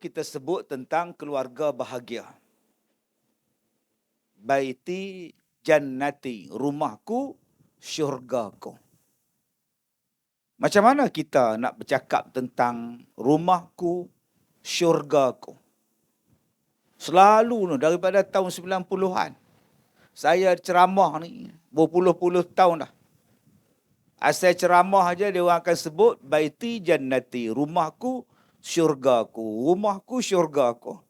kita sebut tentang keluarga bahagia. Baiti jannati, rumahku syurgaku. Macam mana kita nak bercakap tentang rumahku syurgaku? Selalu daripada tahun 90-an. Saya ceramah ni berpuluh-puluh tahun dah. Asal ceramah aja dia orang akan sebut baiti jannati, rumahku syurgaku, rumahku syurgaku.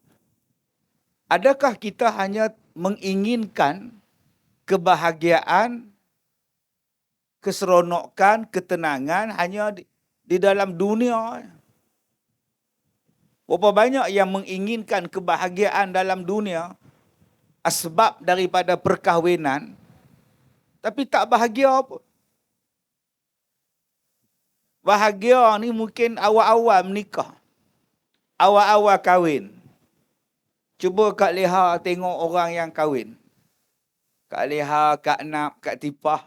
Adakah kita hanya menginginkan kebahagiaan, keseronokan, ketenangan hanya di dalam dunia? Berapa banyak yang menginginkan kebahagiaan dalam dunia asbab daripada perkahwinan, tapi tak bahagia apa. Bahagia ni mungkin awal-awal menikah, awal-awal kahwin. Cuba Kak Leha tengok orang yang kahwin. Kak Leha, Kak Nap, Kak Tipah.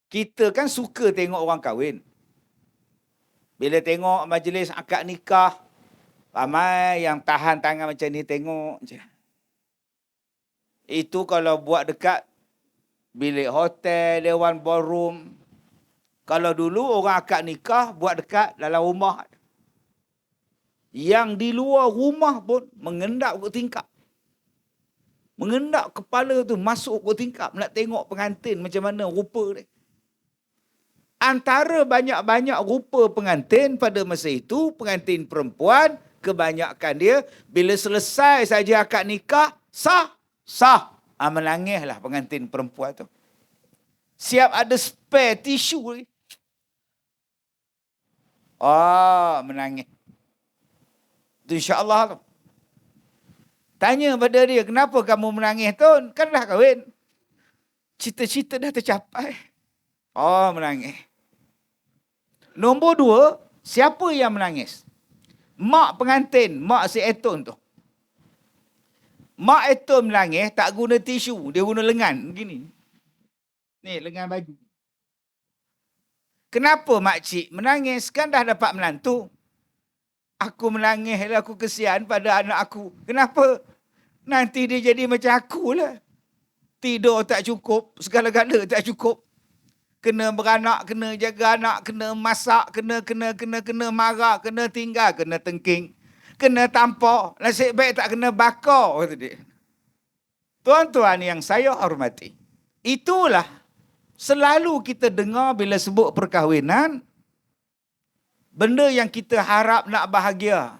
Kita kan suka tengok orang kahwin. Bila tengok majlis akad nikah, ramai yang tahan tangan macam ni tengok je. Itu kalau buat dekat bilik hotel, dewan ballroom. Kalau dulu orang akad nikah buat dekat dalam rumah. Yang di luar rumah pun mengendap ke tingkap. Mengendap kepala tu masuk ke tingkap nak tengok pengantin macam mana rupa dia. Antara banyak-banyak rupa pengantin pada masa itu, pengantin perempuan, kebanyakan dia bila selesai saja akad nikah, sah. Menangislah pengantin perempuan tu. Siap ada spare tisu lagi. Menangis. Itu insya-Allah tu. Tanya pada dia, kenapa kamu menangis tu? Kan dah kahwin. Cita-cita dah tercapai. Menangis. Nombor 2, siapa yang menangis? Mak pengantin, mak si Eton tu. Mak Eton menangis, tak guna tisu, dia guna lengan, begini. Ni, lengan baju. Kenapa makcik menangis? Kan dah dapat menantu. Aku menangis lah, aku kesian pada anak aku. Kenapa? Nanti dia jadi macam aku lah. Tidur tak cukup, segala-gala tak cukup. Kena beranak, kena jaga anak, kena masak, kena marah, kena tinggal, kena tengking, kena tampar. Nasib baik tak kena bakar, kata dia. Tuan-tuan yang saya hormati, itulah selalu kita dengar bila sebut perkahwinan, benda yang kita harap nak bahagia,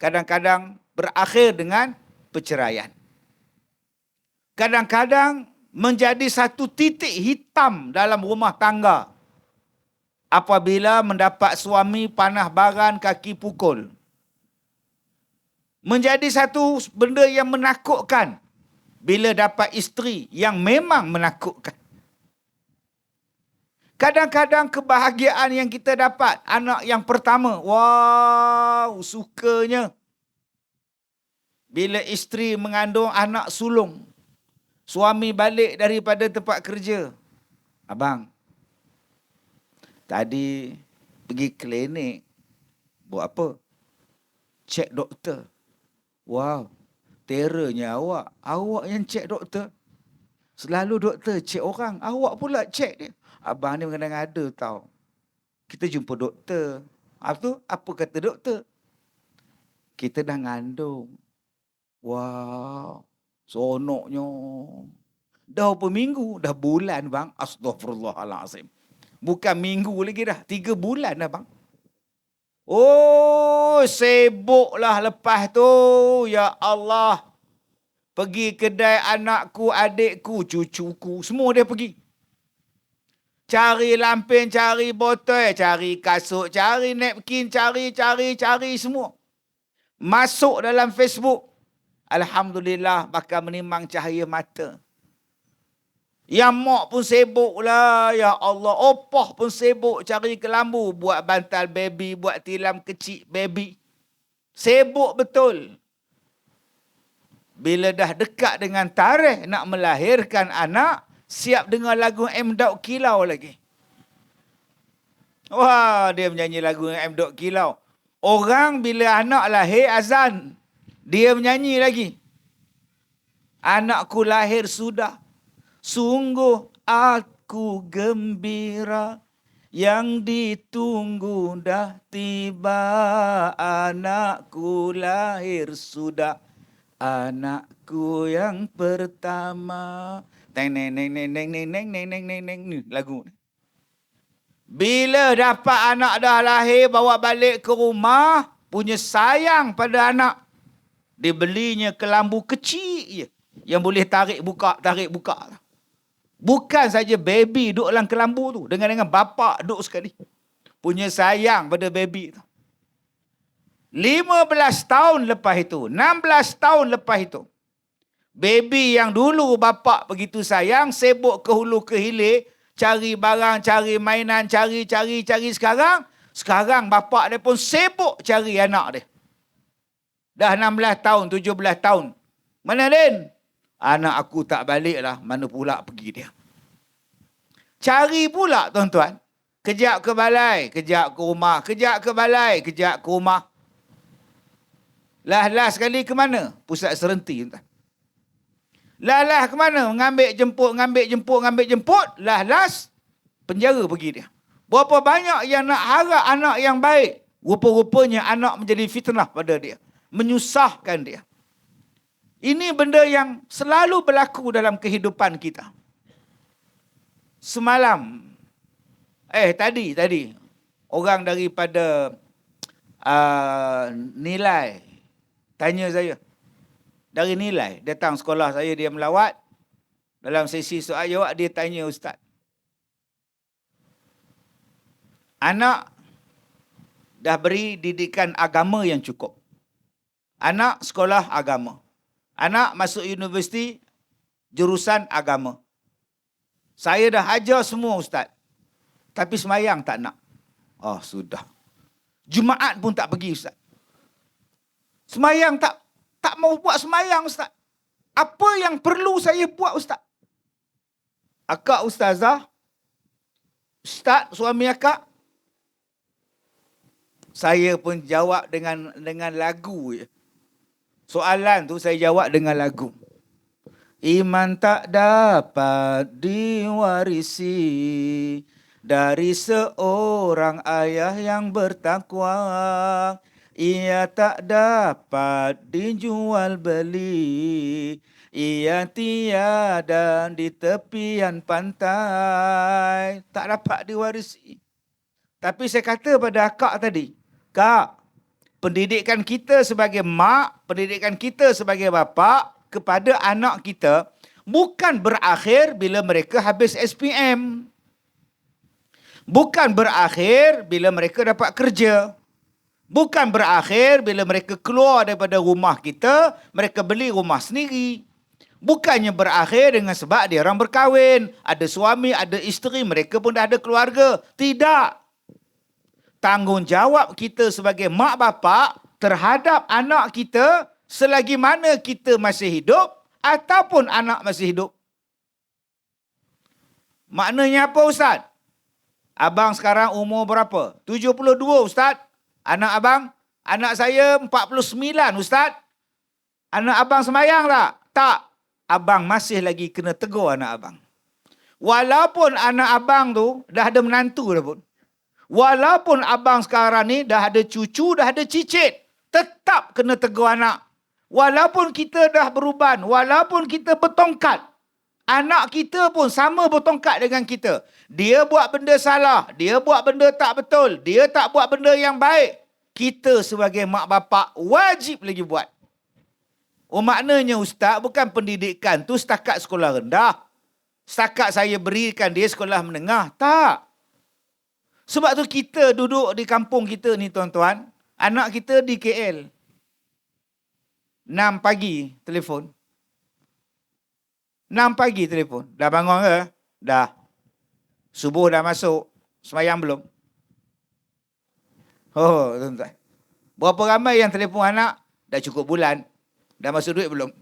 kadang-kadang berakhir dengan perceraian. Kadang-kadang menjadi satu titik hitam dalam rumah tangga apabila mendapat suami panah baran kaki pukul. Menjadi satu benda yang menakutkan bila dapat isteri yang memang menakutkan. Kadang-kadang kebahagiaan yang kita dapat, anak yang pertama, wow, sukanya. Bila isteri mengandung anak sulung, suami balik daripada tempat kerja. Abang, tadi pergi klinik. Buat apa? Cek doktor. Wow, teranya awak. Awak yang cek doktor. Selalu doktor cek orang, awak pula cek dia. Abang ni kadang-kadang ada tau. Kita jumpa doktor. Apa kata doktor? Kita dah ngandung. Wow, sonoknya. Dah berapa minggu? Dah bulan bang. Astaghfirullahalazim. Bukan minggu lagi dah. 3 bulan dah bang. Sibuklah lepas tu. Ya Allah. Pergi kedai anakku, adikku, cucuku. Semua dia pergi. Cari lampin, cari botol, cari kasut, cari napkin, cari semua. Masuk dalam Facebook. Alhamdulillah bakal menimang cahaya mata. Yang mak pun sibuk lah. Ya Allah. Opah pun sibuk cari kelambu. Buat bantal baby. Buat tilam kecil baby. Sibuk betul. Bila dah dekat dengan tarikh nak melahirkan anak, siap dengar lagu M. Daud Kilau lagi. Wah, dia menyanyi lagu M. Daud Kilau. Orang bila anak lahir azan, dia menyanyi lagi. Anakku lahir sudah, sungguh aku gembira, yang ditunggu dah tiba, anakku lahir sudah, anakku yang pertama. Neng neng neng neng neng neng neng neng neng neng neng, ni lagu ni. Bila dapat anak dah lahir, bawa balik ke rumah, punya sayang pada anak. Dia belinya kelambu kecil je, yang boleh tarik buka. Bukan saja baby duduk dalam kelambu tu, dengan bapak duduk sekali. Punya sayang pada baby tu. 15 tahun lepas itu, 16 tahun lepas itu, baby yang dulu bapak begitu sayang, sibuk ke hulu ke hilir, cari barang, cari mainan, cari sekarang bapak dia pun sibuk cari anak dia. Dah 16 tahun, 17 tahun. Mana Din? Anak aku tak balik lah. Mana pula pergi dia? Cari pula tuan-tuan. Kejap ke balai, kejap ke rumah. Kejap ke balai, kejap ke rumah. Last sekali ke mana? Pusat serenti tuan. Lah ke mana? Ngambil jemput. Last penjara pergi dia. Berapa banyak yang nak harap anak yang baik. Rupa-rupanya anak menjadi fitnah pada dia. Menyusahkan dia. Ini benda yang selalu berlaku dalam kehidupan kita. Semalam, tadi, orang daripada Nilai tanya saya. Dari Nilai, datang sekolah saya, dia melawat. Dalam sesi soal jawab, dia tanya Ustaz. Anak dah beri didikan agama yang cukup. Anak sekolah agama. Anak masuk universiti, jurusan agama. Saya dah ajar semua Ustaz. Tapi semayang tak nak. Oh, sudah. Jumaat pun tak pergi Ustaz. Semayang tak mau buat semayang Ustaz. Apa yang perlu saya buat Ustaz? Akak ustazah, Ustaz suami akak. Saya pun jawab dengan lagu je. Soalan tu saya jawab dengan lagu. Iman tak dapat diwarisi dari seorang ayah yang bertakwa. Ia tak dapat dijual beli. Ia tiada di tepian pantai. Tak dapat diwarisi. Tapi saya kata pada akak tadi, Kak, pendidikan kita sebagai mak, pendidikan kita sebagai bapa kepada anak kita bukan berakhir bila mereka habis SPM. Bukan berakhir bila mereka dapat kerja. Bukan berakhir bila mereka keluar daripada rumah kita, mereka beli rumah sendiri. Bukannya berakhir dengan sebab dia orang berkahwin, ada suami, ada isteri, mereka pun dah ada keluarga. Tidak. Tanggungjawab kita sebagai mak bapak terhadap anak kita selagi mana kita masih hidup ataupun anak masih hidup. Maknanya apa Ustaz? Abang sekarang umur berapa? 72 Ustaz. Anak abang? Anak saya 49 Ustaz. Anak abang semayang tak? Tak. Abang masih lagi kena tegur anak abang. Walaupun anak abang tu dah ada menantu dah pun. Walaupun abang sekarang ni dah ada cucu, dah ada cicit, tetap kena tegur anak. Walaupun kita dah beruban, walaupun kita bertongkat, anak kita pun sama bertongkat dengan kita. Dia buat benda salah, dia buat benda tak betul, dia tak buat benda yang baik. Kita sebagai mak bapak wajib lagi buat. Oh, maknanya Ustaz, bukan pendidikan tu setakat sekolah rendah. Setakat saya berikan dia sekolah menengah. Tak. Sebab tu kita duduk di kampung kita ni tuan-tuan, anak kita di KL. 6 pagi telefon. 6 pagi telefon. Dah bangun ke? Dah. Subuh dah masuk. Semayang belum? Oh, tuan-tuan. Berapa ramai yang telefon anak? Dah cukup bulan. Dah masuk duit belum?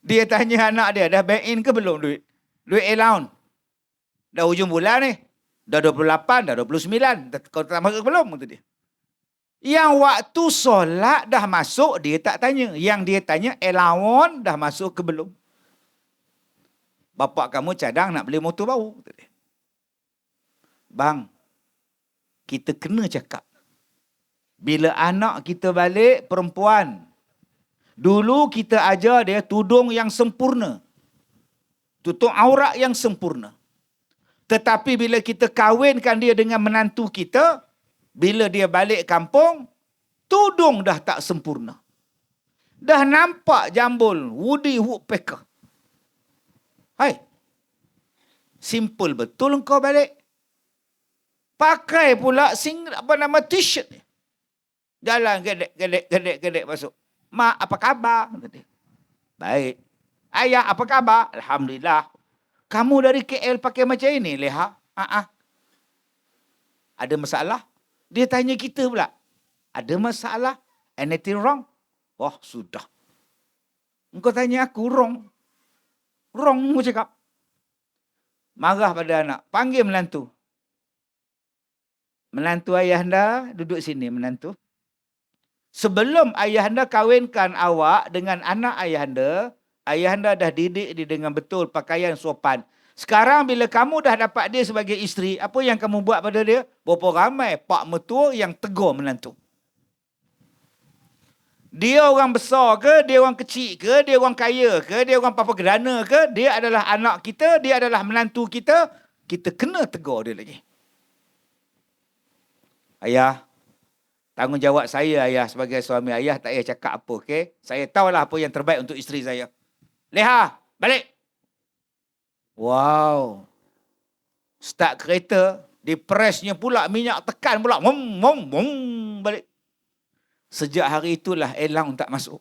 Dia tanya anak dia, dah bank in ke belum duit? Duit allowance. Dah hujung bulan ni. Dah 28, dah 29. Kau tak masuk ke belum? Kata dia. Yang waktu solat dah masuk, dia tak tanya. Yang dia tanya, allowance dah masuk ke belum? Bapak kamu cadang nak beli motor baru. Bang, kita kena cakap. Bila anak kita balik, perempuan. Dulu kita ajar dia tudung yang sempurna. Tutup aurat yang sempurna. Tetapi bila kita kahwinkan dia dengan menantu kita, bila dia balik kampung, tudung dah tak sempurna. Dah nampak jambul Woody Woodpecker. Hai, simple betul kau balik. Pakai pula t-shirt ni. Jalan gedek masuk. Mak, apa khabar? Baik. Ayah, apa khabar? Alhamdulillah. Kamu dari KL pakai macam ini, Leha? Ada masalah? Dia tanya kita pula. Ada masalah? Anything wrong? Wah, sudah. Engkau tanya aku, wrong. Wrong, aku cakap. Marah pada anak. Panggil menantu. Menantu ayah anda duduk sini, menantu. Sebelum ayah anda kahwinkan awak dengan anak ayah anda dah didik dia dengan betul, pakaian sopan. Sekarang bila kamu dah dapat dia sebagai isteri, apa yang kamu buat pada dia? Berapa ramai pak mertua yang tegur menantu. Dia orang besar ke, dia orang kecil ke, dia orang kaya ke, dia orang papa gerana ke, dia adalah anak kita, dia adalah menantu kita, kita kena tegur dia lagi. Ayah, tanggungjawab saya ayah sebagai suami, ayah tak payah cakap apa, okey? Saya tahulah apa yang terbaik untuk isteri saya. Leha, balik. Wow. Start kereta, dipresnya pula minyak tekan pula. Balik. Sejak hari itulah elang tak masuk.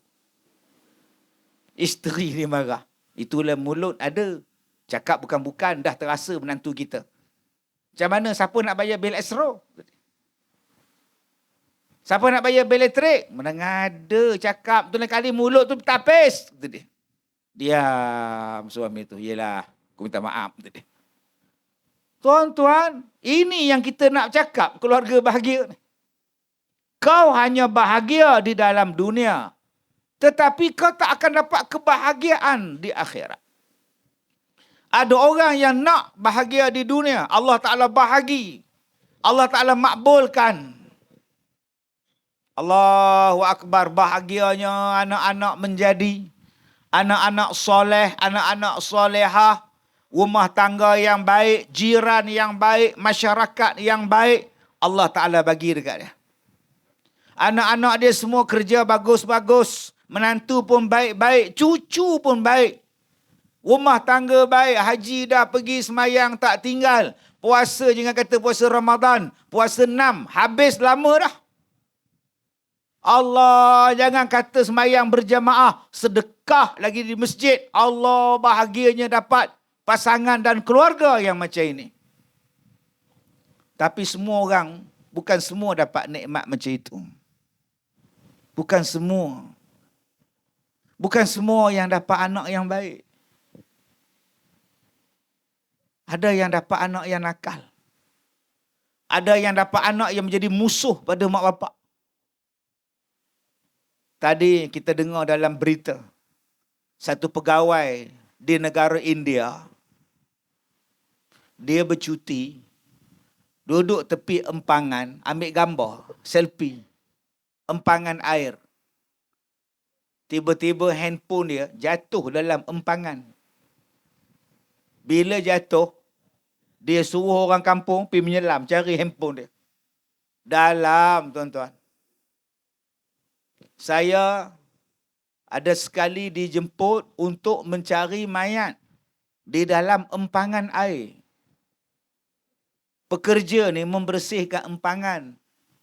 Isteri dia marah. Itulah mulut ada. Cakap bukan-bukan dah terasa menantu kita. Macam mana siapa nak bayar bil Astro? Siapa nak bayar bil elektrik? Mana ada cakap tu kali mulut tu tapis. Diam suami tu. Yelah, aku minta maaf. Tuan-tuan, ini yang kita nak cakap keluarga bahagia ni. Kau hanya bahagia di dalam dunia, tetapi kau tak akan dapat kebahagiaan di akhirat. Ada orang yang nak bahagia di dunia, Allah Ta'ala bahagi. Allah Ta'ala makbulkan. Allahu Akbar, bahagianya anak-anak menjadi anak-anak soleh, anak-anak solehah, rumah tangga yang baik, jiran yang baik, masyarakat yang baik, Allah Ta'ala bagi dekat dia. Anak-anak dia semua kerja bagus-bagus, menantu pun baik-baik, cucu pun baik. Rumah tangga baik, haji dah pergi semayang tak tinggal. Puasa jangan kata puasa Ramadan, puasa 6, habis lama dah. Allah, jangan kata semayang berjamaah, sedekah lagi di masjid. Allah bahagianya dapat pasangan dan keluarga yang macam ini. Tapi semua orang, bukan semua dapat nikmat macam itu. Bukan semua. Bukan semua yang dapat anak yang baik. Ada yang dapat anak yang nakal. Ada yang dapat anak yang menjadi musuh pada mak bapak. Tadi kita dengar dalam berita, satu pegawai di negara India, dia bercuti, duduk tepi empangan, ambil gambar, selfie, empangan air. Tiba-tiba handphone dia jatuh dalam empangan. Bila jatuh, dia suruh orang kampung pergi menyelam, cari handphone dia. Dalam, tuan-tuan. Saya ada sekali dijemput untuk mencari mayat di dalam empangan air. Pekerja ni membersihkan empangan.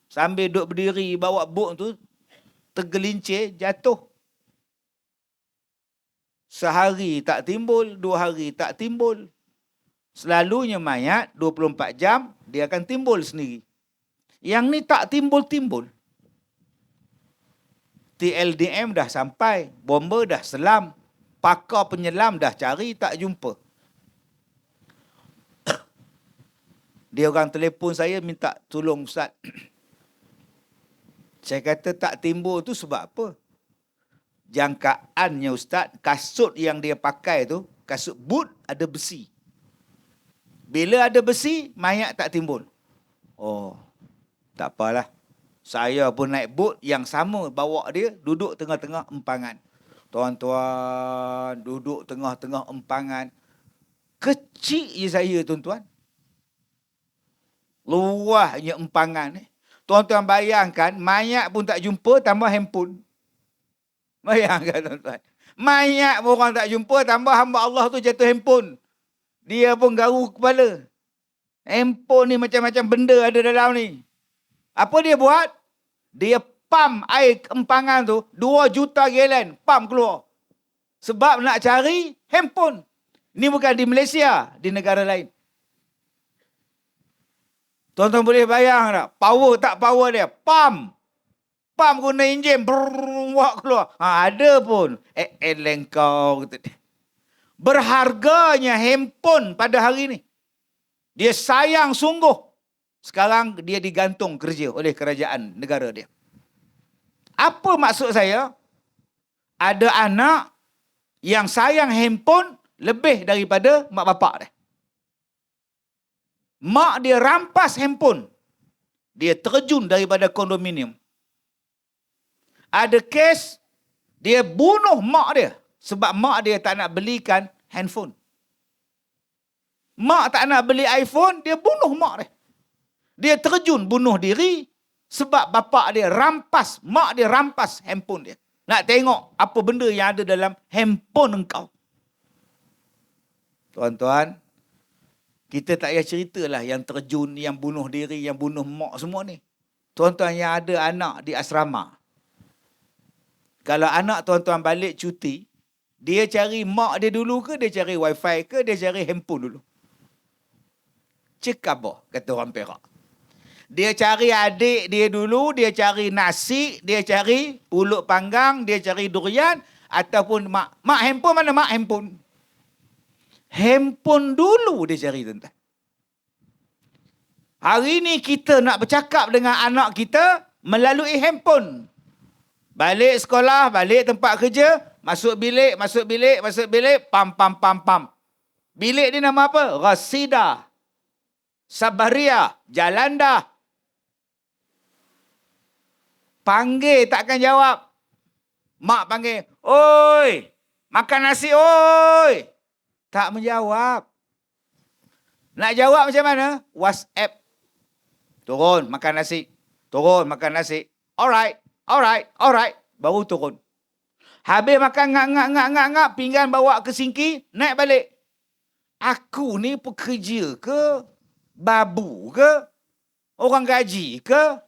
Sambil duduk berdiri, bawa bot tu, tergelincir, jatuh. Sehari tak timbul, 2 hari tak timbul. Selalunya mayat 24 jam, dia akan timbul sendiri. Yang ni tak timbul-timbul. TLDM dah sampai, bomba dah selam, pakar penyelam dah cari, tak jumpa. Dia orang telefon saya minta tolong Ustaz. Saya kata tak timbul tu sebab apa? Jangkaannya Ustaz, kasut yang dia pakai tu, kasut boot ada besi. Bila ada besi, mayat tak timbul. Oh, tak apalah. Saya pun naik boot yang sama, bawa dia duduk tengah-tengah empangan. Tuan-tuan, duduk tengah-tengah empangan. Kecil je saya, tuan-tuan. Luahnya empangan. Tuan-tuan bayangkan, mayat pun tak jumpa, tambah handphone. Bayangkan, tuan-tuan. Mayat pun orang tak jumpa, tambah hamba Allah tu jatuh handphone. Dia pun garu kepala. Handphone ni macam-macam benda ada dalam ni. Apa dia buat? Dia pump air empangan tu 2 juta galen. Pump keluar. Sebab nak cari handphone. Ni bukan di Malaysia, di negara lain. Tuan-tuan boleh bayang tak? Power tak power dia? Pump. Pump guna enjin. Buat keluar. Ada pun. Lengkau. Berharganya handphone pada hari ni. Dia sayang sungguh. Sekarang dia digantung kerja oleh kerajaan negara dia. Apa maksud saya? Ada anak yang sayang handphone lebih daripada mak bapak dia. Mak dia rampas handphone. Dia terjun daripada kondominium. Ada kes, dia bunuh mak dia. Sebab mak dia tak nak belikan handphone. Mak tak nak beli iPhone, dia bunuh mak dia. Dia terjun bunuh diri sebab bapak dia rampas, mak dia rampas handphone dia. Nak tengok apa benda yang ada dalam handphone engkau. Tuan-tuan, kita tak payah ceritalah yang terjun, yang bunuh diri, yang bunuh mak semua ni. Tuan-tuan yang ada anak di asrama. Kalau anak tuan-tuan balik cuti, dia cari mak dia dulu ke, dia cari wifi ke, dia cari handphone dulu? Cekabah, kata orang Perak. Dia cari adik dia dulu, dia cari nasi, dia cari pulut panggang, dia cari durian, ataupun mak. Mak handphone mana? Mak handphone. Handphone dulu dia cari, tuan-tuan. Hari ni kita nak bercakap dengan anak kita melalui handphone. Balik sekolah, balik tempat kerja, masuk bilik, pam, pam, pam, pam. Bilik ni nama apa? Rasida, Sabaria, Jalanda. Panggil takkan jawab. Mak panggil, oi, makan nasi, oi. Tak menjawab. Nak jawab macam mana? WhatsApp. Turun, makan nasi. Turun, makan nasi. Alright. Baru turun. Habis makan ngak, pinggan bawa ke sinki, naik balik. Aku ni pekerja ke? Babu ke? Orang gaji ke?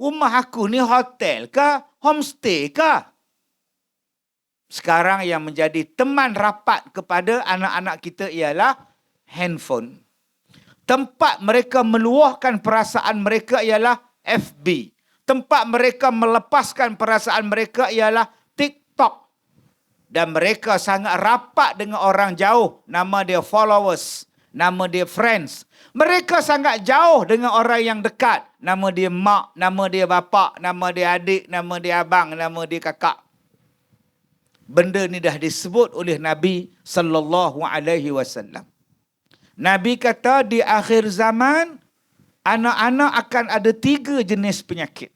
Rumah aku ni hotel ke? Homestay ke? Sekarang yang menjadi teman rapat kepada anak-anak kita ialah handphone. Tempat mereka meluahkan perasaan mereka ialah FB. Tempat mereka melepaskan perasaan mereka ialah TikTok. Dan mereka sangat rapat dengan orang jauh. Nama dia followers. Nama dia friends. Mereka sangat jauh dengan orang yang dekat. Nama dia mak, nama dia bapa, nama dia adik, nama dia abang, nama dia kakak. Benda ni dah disebut oleh Nabi SAW. Nabi kata di akhir zaman, anak-anak akan ada 3 jenis penyakit.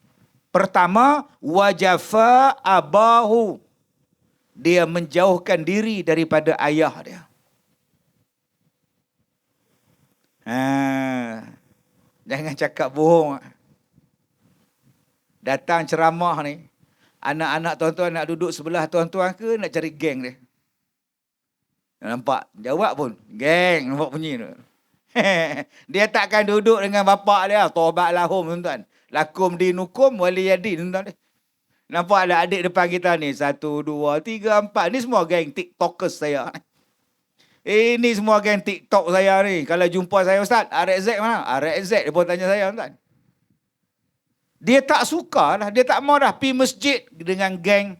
Pertama, wajafa abahu. Dia menjauhkan diri daripada ayah dia. Jangan cakap bohong. Datang ceramah ni, anak-anak tuan-tuan nak duduk sebelah tuan-tuan ke nak cari geng dia? Nampak? Jawab pun. Geng, nampak bunyi tu. Dia takkan duduk dengan bapak dia. Tobat lahum, tuan-tuan. Lakum dinukum wali yadi, tuan-tuan. Nampak ada adik depan kita ni. 1, 2, 3, 4. Ni semua geng TikTokers saya. Ini semua geng TikTok saya ni. Kalau jumpa saya, Ustaz, RXZ mana? RXZ, dia pun tanya saya, Ustaz. Dia tak suka lah. Dia tak mau dah pergi masjid dengan geng.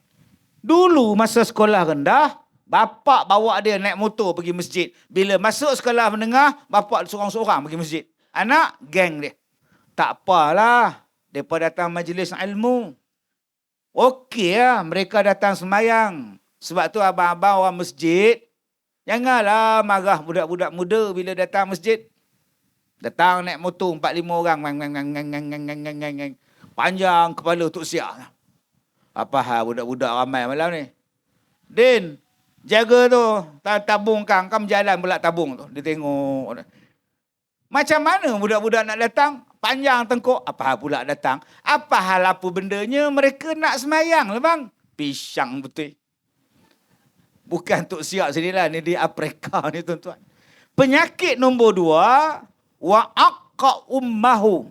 Dulu masa sekolah rendah, bapak bawa dia naik motor pergi masjid. Bila masuk sekolah menengah, bapak seorang-seorang pergi masjid. Anak, geng dia. Tak apalah. Mereka datang majlis ilmu. Okey lah mereka datang sembahyang. Sebab tu abang-abang orang masjid, janganlah marah budak-budak muda bila datang masjid. Datang naik motor 4-5 orang. Panjang kepala Tok Siak. Apa hal budak-budak ramai malam ni? Din, jaga tu. Tabung kang berjalan pula tabung tu. Dia tengok. Macam mana budak-budak nak datang? Panjang tengkok. Apa hal pula datang? Apa hal apa bendanya? Mereka nak semayang lah bang. Pisang betul. Bukan Tok Siak sendirilah. Ni di Afrika ni tuan-tuan. Penyakit nombor 2. Wa'aqqa ummahu.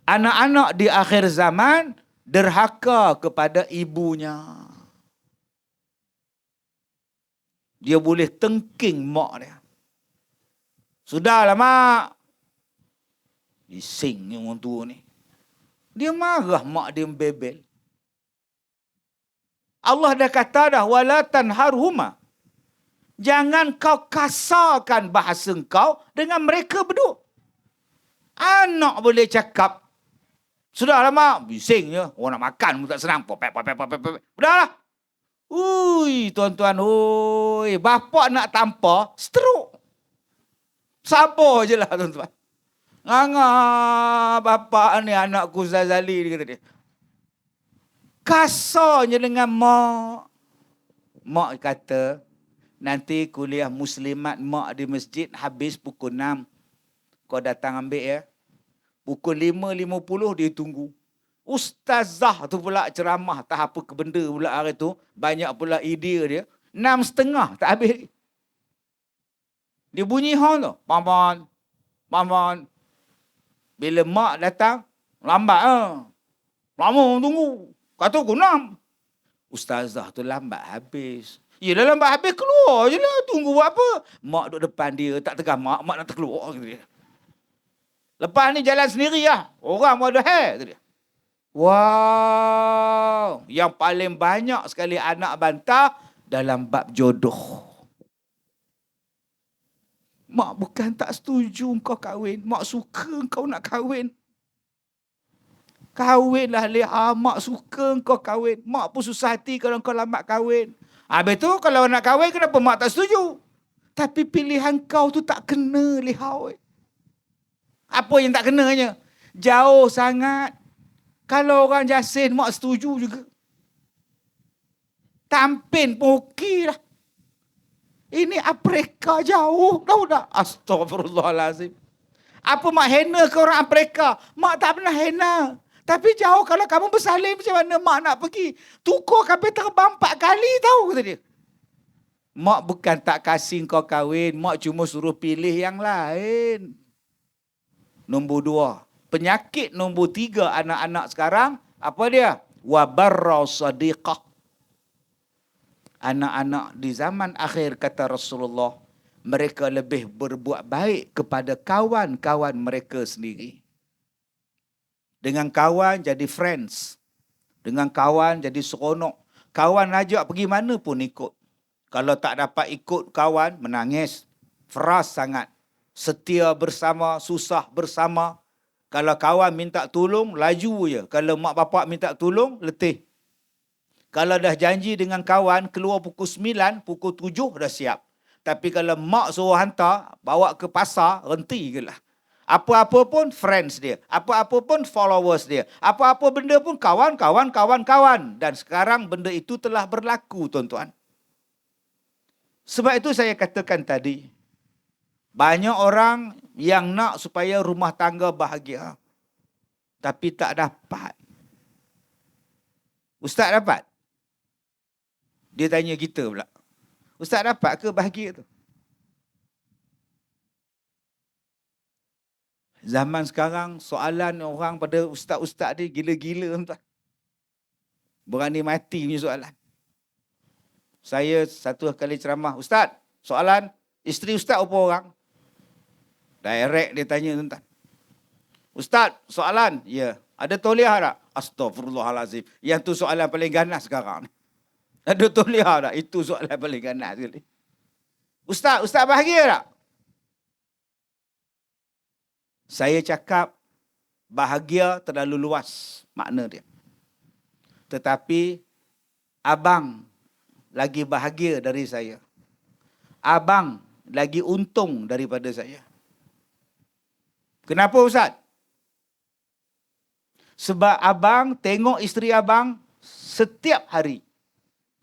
Anak-anak di akhir zaman derhaka kepada ibunya. Dia boleh tengking mak dia. Sudahlah mak. Bising ni orang tua ni. Dia marah mak dia membebel. Allah dah kata dah, wala tanharhuma. Jangan kau kasarkan bahasa kau dengan mereka berdua. Anak boleh cakap, sudahlah mak, bising je. Orang nak makan pun tak senang. Sudahlah. Ui, tuan-tuan, ui. Bapak nak tampar, stroke. Sabar je lah, tuan-tuan. Nganga, bapak ni anakku Zazali, dia kata dia. Kasarnya dengan mak. Mak kata, nanti kuliah muslimat mak di masjid habis pukul 6. Kau datang ambil ya. Pukul 5.50 dia tunggu. Ustazah tu pula ceramah tak apa ke benda pula hari tu. Banyak pula idea dia. 6.30 tak habis. Dia bunyi horn tu. Paman. Paman. Bila mak datang, lambat lama tunggu. Kata pukul 6. Ustazah tu lambat habis. Yelah lambat habis keluar je lah. Tunggu buat apa? Mak duduk depan dia. Tak tegar mak. Mak nak terkeluar. Dia. Lepas ni jalan sendiri lah. Orang pun ada hair. Dia. Wow. Yang paling banyak sekali anak bantah dalam bab jodoh. Mak bukan tak setuju kau kahwin. Mak suka kau nak kahwin. Kahwinlah Leha. Mak suka kau kahwin. Mak pun susah hati kalau kau lambat kahwin. Habis tu kalau nak kahwin kenapa mak tak setuju? Tapi pilihan kau tu tak kena Leha. Apa yang tak kenanya? Jauh sangat. Kalau orang Jasin, mak setuju juga. Tampin pun okey lah. Ini Afrika jauh. Tahu tak? Astagfirullahalazim. Apa mak hina ke orang Afrika? Mak tak pernah hina. Tapi jauh kalau kamu bersalin macam mana mak nak pergi? Tukar kapal terbang 4 kali tahu kata dia. Mak bukan tak kasih kau kahwin. Mak cuma suruh pilih yang lain. Nombor 2. Penyakit nombor 3 anak-anak sekarang. Apa dia? Wabarra sadiqah. Anak-anak di zaman akhir kata Rasulullah. Mereka lebih berbuat baik kepada kawan-kawan mereka sendiri. Dengan kawan jadi friends. Dengan kawan jadi seronok. Kawan ajak pergi mana pun ikut. Kalau tak dapat ikut kawan, menangis. Feras sangat. Setia bersama, susah bersama. Kalau kawan minta tolong, laju je. Kalau mak bapak minta tolong, letih. Kalau dah janji dengan kawan, keluar pukul 9, pukul 7 dah siap. Tapi kalau mak suruh hantar, bawa ke pasar, renti je lah. Apa-apa pun friends dia. Apa-apa pun followers dia. Apa-apa benda pun kawan. Dan sekarang benda itu telah berlaku, tuan-tuan. Sebab itu saya katakan tadi, banyak orang yang nak supaya rumah tangga bahagia. Tapi tak dapat. Ustaz dapat? Dia tanya kita pula. Ustaz dapat ke bahagia tu? Zaman sekarang soalan orang pada ustaz-ustaz ni gila-gila tuan. Berani mati punya soalan. Saya satu kali ceramah, Ustaz, soalan isteri ustaz berapa orang? Direct dia tanya tuan. Ustaz, soalan? Ya. Ada tauliah tak? Astagfirullahalazim. Yang tu soalan paling ganas sekarang. Ada tauliah tak? Itu soalan paling ganas sekali. Ustaz bahagia tak? Saya cakap bahagia terlalu luas makna dia. Tetapi abang lagi bahagia dari saya. Abang lagi untung daripada saya. Kenapa Ustaz? Sebab abang tengok isteri abang setiap hari.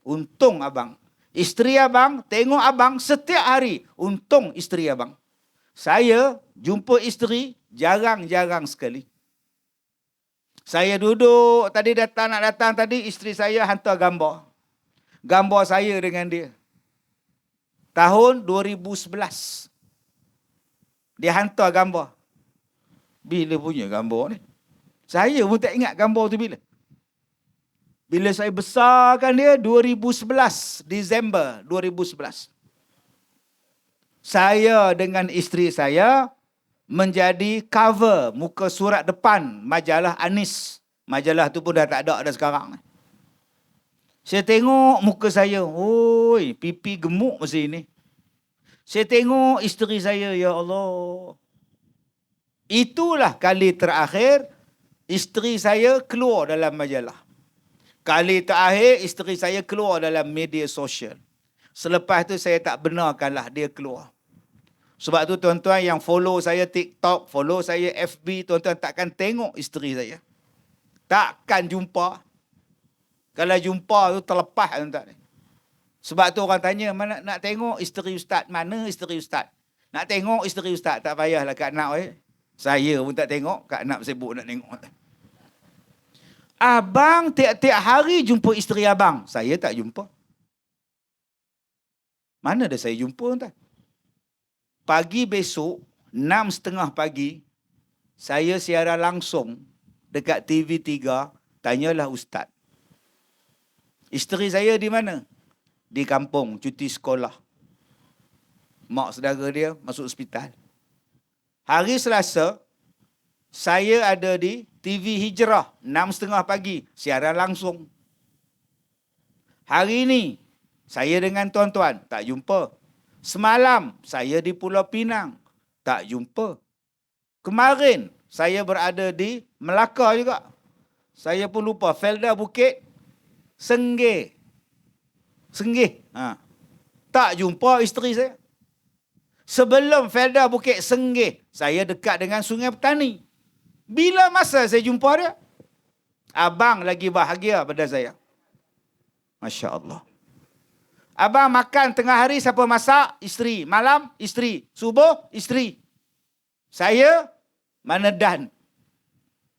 Untung abang. Isteri abang tengok abang setiap hari. Untung isteri abang. Saya jumpa isteri jarang-jarang sekali. Saya duduk tadi nak datang tadi, isteri saya hantar gambar. Gambar saya dengan dia. Tahun 2011. Dia hantar gambar. Bila punya gambar ni? Saya pun tak ingat gambar tu bila. Bila saya besarkan dia 2011, Disember 2011. Saya dengan isteri saya menjadi cover muka surat depan majalah Anis. Majalah tu pun dah tak ada sekarang. Saya tengok muka saya, oi, pipi gemuk masa ini. Saya tengok isteri saya, ya Allah. Itulah kali terakhir isteri saya keluar dalam majalah. Kali terakhir isteri saya keluar dalam media sosial. Selepas tu saya tak benarkanlah dia keluar. Sebab tu tuan-tuan yang follow saya TikTok, follow saya FB, tuan-tuan takkan tengok isteri saya. Takkan jumpa. Kalau jumpa tu terlepas tuan-tuan. Sebab tu orang tanya, mana nak tengok isteri ustaz? Mana isteri ustaz? Nak tengok isteri ustaz? Tak payahlah Kak Nak. Saya pun tak tengok, Kak Nak sibuk nak tengok. Abang tiap-tiap hari jumpa isteri abang. Saya tak jumpa. Mana dah saya jumpa tuan? Pagi besok, 6:30 pagi, saya siaran langsung dekat TV3, tanyalah Ustaz. Isteri saya di mana? Di kampung, cuti sekolah. Mak saudara dia masuk hospital. Hari Selasa, saya ada di TV Hijrah, 6:30 pagi, siaran langsung. Hari ini, saya dengan tuan-tuan, tak jumpa. Semalam, saya di Pulau Pinang, tak jumpa. Kemarin, saya berada di Melaka juga. Saya pun lupa, Felda Bukit, Senggih. Tak jumpa isteri saya. Sebelum Felda Bukit Senggih, saya dekat dengan Sungai Petani. Bila masa saya jumpa dia? Abang lagi bahagia pada saya. Masya Allah. Abang makan tengah hari siapa masak? Isteri. Malam? Isteri. Subuh? Isteri. Saya mana dan?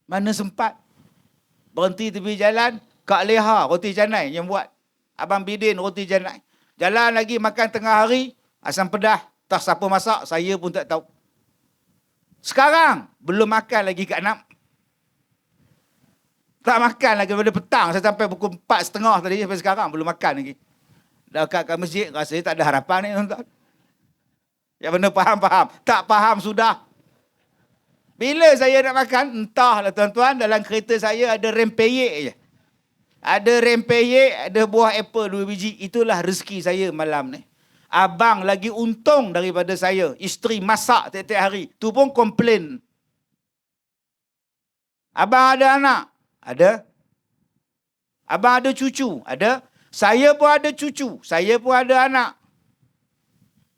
Mana sempat? Berhenti tepi jalan, Kak Leha roti canai yang buat. Abang Bidin roti canai. Jalan lagi makan tengah hari, asam pedas. Tak siapa masak, saya pun tak tahu. Sekarang, belum makan lagi Kak Nam. Tak makan lagi pada petang. Saya sampai pukul 4:30 tadi, sampai sekarang belum makan lagi. Dah kat masjid, rasanya tak ada harapan ni tuan-tuan. Yang benar faham-faham. Tak faham sudah. Bila saya nak makan, entahlah tuan-tuan, dalam kereta saya ada rempeyek je. Ada rempeyek, ada buah apple 2 biji. Itulah rezeki saya malam ni. Abang lagi untung daripada saya. Isteri masak tiap-tiap hari. Tu pun komplain. Abang ada anak? Ada. Abang ada cucu? Ada. Saya pun ada cucu. Saya pun ada anak.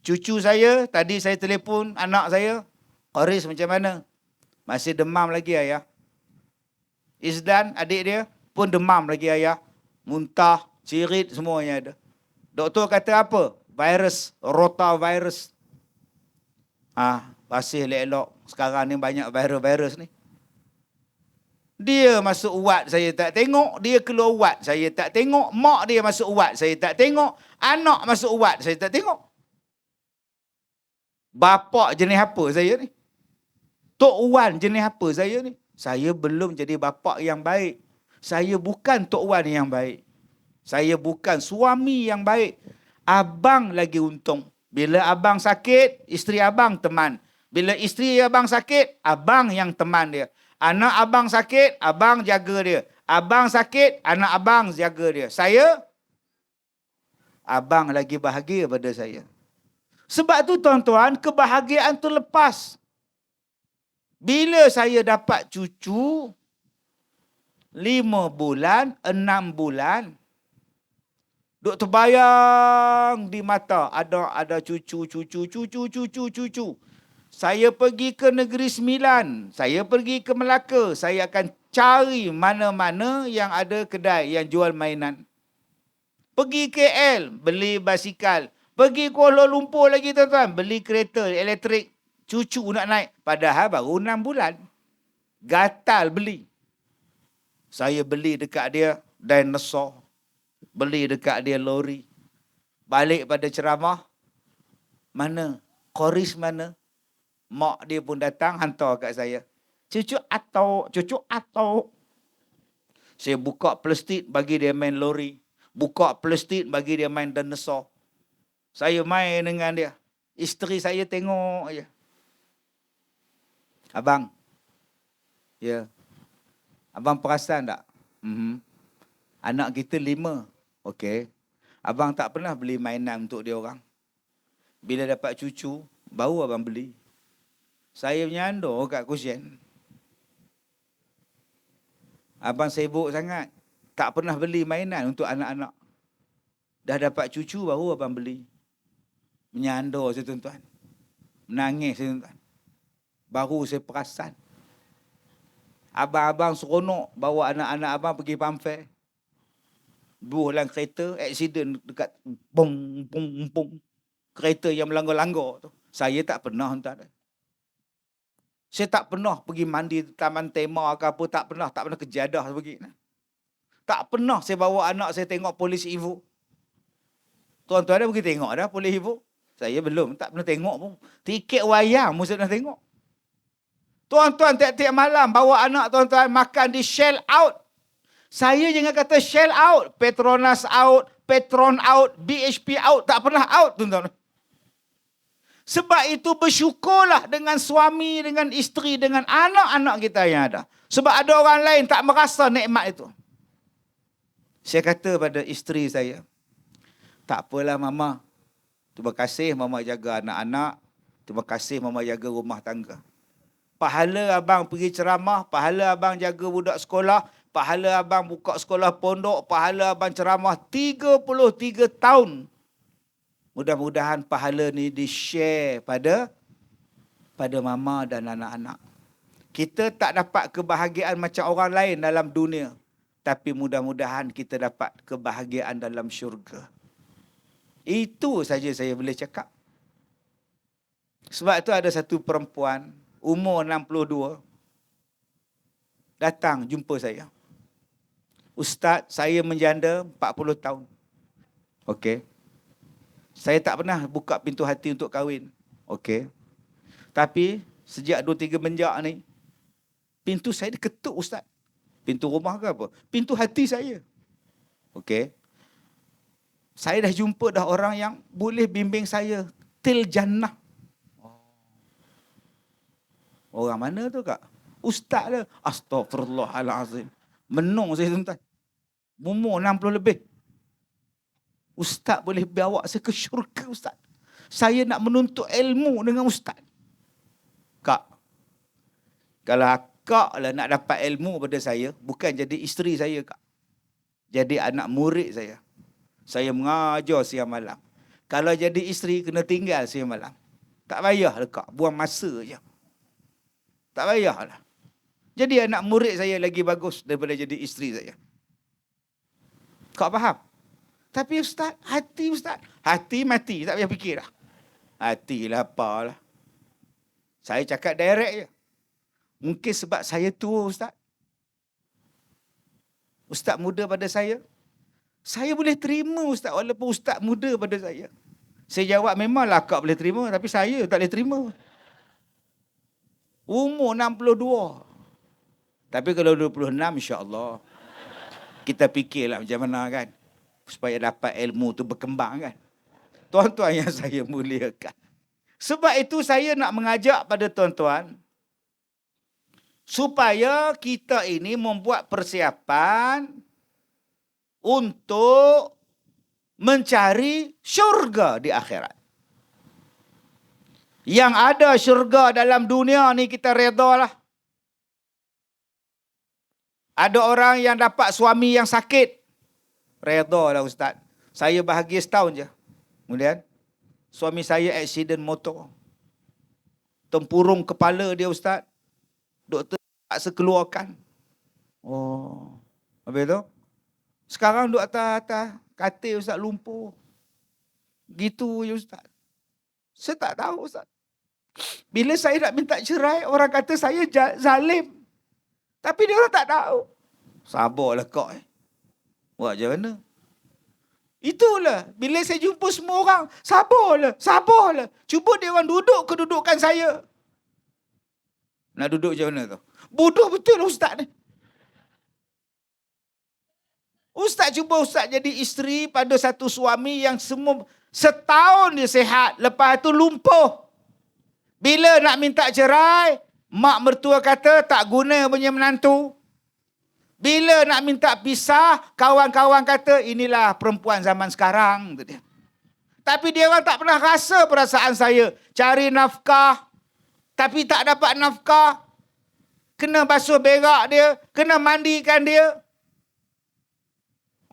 Cucu saya, tadi saya telefon anak saya. Qaris macam mana? Masih demam lagi ayah. Izdan, adik dia, pun demam lagi ayah. Muntah, cirit, semuanya ada. Doktor kata apa? Virus, rotavirus. Masih elok. Sekarang ni banyak virus ni. Dia masuk wad, saya tak tengok. Dia keluar wad, saya tak tengok. Mak dia masuk wad, saya tak tengok. Anak masuk wad, saya tak tengok. Bapak jenis apa saya ni? Tok Wan jenis apa saya ni? Saya belum jadi bapak yang baik. Saya bukan Tok Wan yang baik. Saya bukan suami yang baik. Abang lagi untung. Bila abang sakit, isteri abang teman. Bila isteri abang sakit, abang yang teman dia. Anak abang sakit, abang jaga dia. Abang sakit, anak abang jaga dia. Saya, abang lagi bahagia pada saya. Sebab tu tuan-tuan, kebahagiaan tu lepas. Bila saya dapat cucu, 5 bulan, 6 bulan. Duk terbayang di mata. Ada cucu. Saya pergi ke Negeri Sembilan. Saya pergi ke Melaka. Saya akan cari mana-mana yang ada kedai yang jual mainan. Pergi KL, beli basikal. Pergi Kuala Lumpur lagi tuan-tuan, beli kereta elektrik. Cucu nak naik. Padahal baru 6 bulan. Gatal beli. Saya beli dekat dia dinosaur. Beli dekat dia lori. Balik pada ceramah. Mana? Koris mana? Mak dia pun datang hantar kat saya. Cucu atau. Saya buka plastik bagi dia main lori. Buka plastik bagi dia main dinosaur. Saya main dengan dia. Isteri saya tengok aja. Abang. Ya. Abang perasan tak? Anak kita 5. Okey. Abang tak pernah beli mainan untuk dia orang. Bila dapat cucu, baru abang beli. Saya menyandor kat kusyen. Abang sibuk sangat. Tak pernah beli mainan untuk anak-anak. Dah dapat cucu, baru abang beli. Menyandor saya tuan-tuan. Menangis saya tuan-tuan. Baru saya perasan. Abang-abang seronok bawa anak-anak abang pergi Pamfair. Buh dalam kereta, aksiden dekat bong. Kereta yang melanggar-langgar tu. Saya tak pernah hantar. Saya tak pernah pergi mandi taman tema ke apa, tak pernah kejadah pergi. Tak pernah saya bawa anak saya tengok polis Evo. Tuan-tuan dah pergi tengok dah polis Evo? Saya belum, tak pernah tengok pun. Tiket wayang mesti dah tengok. Tuan-tuan tiap-tiap malam bawa anak tuan-tuan makan di Shell Out. Saya jangan kata Shell out, Petronas out, Petron out, BHP out, tak pernah out tuan-tuan. Sebab itu bersyukurlah dengan suami, dengan isteri, dengan anak-anak kita yang ada. Sebab ada orang lain tak merasa nikmat itu. Saya kata pada isteri saya, tak apalah mama, terima kasih mama jaga anak-anak, terima kasih mama jaga rumah tangga. Pahala abang pergi ceramah, pahala abang jaga budak sekolah, pahala abang buka sekolah pondok, pahala abang ceramah 33 tahun. Mudah-mudahan pahala ni di-share pada mama dan anak-anak. Kita tak dapat kebahagiaan macam orang lain dalam dunia. Tapi mudah-mudahan kita dapat kebahagiaan dalam syurga. Itu saja saya boleh cakap. Sebab itu ada satu perempuan, umur 62, datang jumpa saya. Ustaz, saya menjanda 40 tahun. Okey. Saya tak pernah buka pintu hati untuk kahwin. Okey. Tapi sejak 2-3 menjak ni, pintu saya diketuk Ustaz. Pintu rumah ke apa? Pintu hati saya. Okey. Saya dah jumpa dah orang yang boleh bimbing saya til jannah. Orang mana tu kak? Ustaz lah. Astaghfirullahalazim. Menung saya tuan-tuan. Umur 60 lebih. Ustaz boleh bawa saya ke syurga Ustaz. Saya nak menuntut ilmu dengan Ustaz. Kak, kalau akak lah nak dapat ilmu pada saya, bukan jadi isteri saya kak. Jadi anak murid saya. Saya mengajar siang malam. Kalau jadi isteri, kena tinggal siang malam. Tak payahlah kak, buang masa je. Tak payahlah. Jadi anak murid saya lagi bagus daripada jadi isteri saya. Kau faham? Tapi Ustaz, hati mati, tak payah fikir dah. Hati lah apalah. Saya cakap direct je. Mungkin sebab saya tua Ustaz. Ustaz muda pada saya boleh terima Ustaz walaupun Ustaz muda pada saya. Saya jawab memanglah akak boleh terima, tapi saya tak boleh terima. Umur 62. Tapi kalau 26 insya-Allah kita fikirlah macam mana kan supaya dapat ilmu tu berkembang kan. Tuan-tuan yang saya muliakan. Sebab itu saya nak mengajak pada tuan-tuan supaya kita ini membuat persiapan untuk mencari syurga di akhirat. Yang ada syurga dalam dunia ni kita redalah. Ada orang yang dapat suami yang sakit. Redha lah Ustaz. Saya bahagia setahun je. Kemudian, suami saya aksiden motor. Tempurung kepala dia Ustaz. Doktor tak sekeluarkan. Oh. Habis tu? Sekarang duduk atas katil Ustaz, lumpuh. Gitu je Ustaz. Saya tak tahu Ustaz. Bila saya nak minta cerai, orang kata saya zalim. Tapi dia orang tak tahu. Sabarlah kau. Buat macam mana? Itulah. Bila saya jumpa semua orang, sabarlah. Cuba dia orang duduk kedudukan saya. Nak duduk macam mana tu? Bodoh betul Ustaz ni. Ustaz cuba Ustaz jadi isteri pada satu suami yang semua setahun dia sihat. Lepas tu lumpuh. Bila nak minta cerai, mak mertua kata tak guna punya menantu. Bila nak minta pisah, kawan-kawan kata inilah perempuan zaman sekarang. Tapi dia orang tak pernah rasa perasaan saya. Cari nafkah, tapi tak dapat nafkah. Kena basuh berak dia, kena mandikan dia.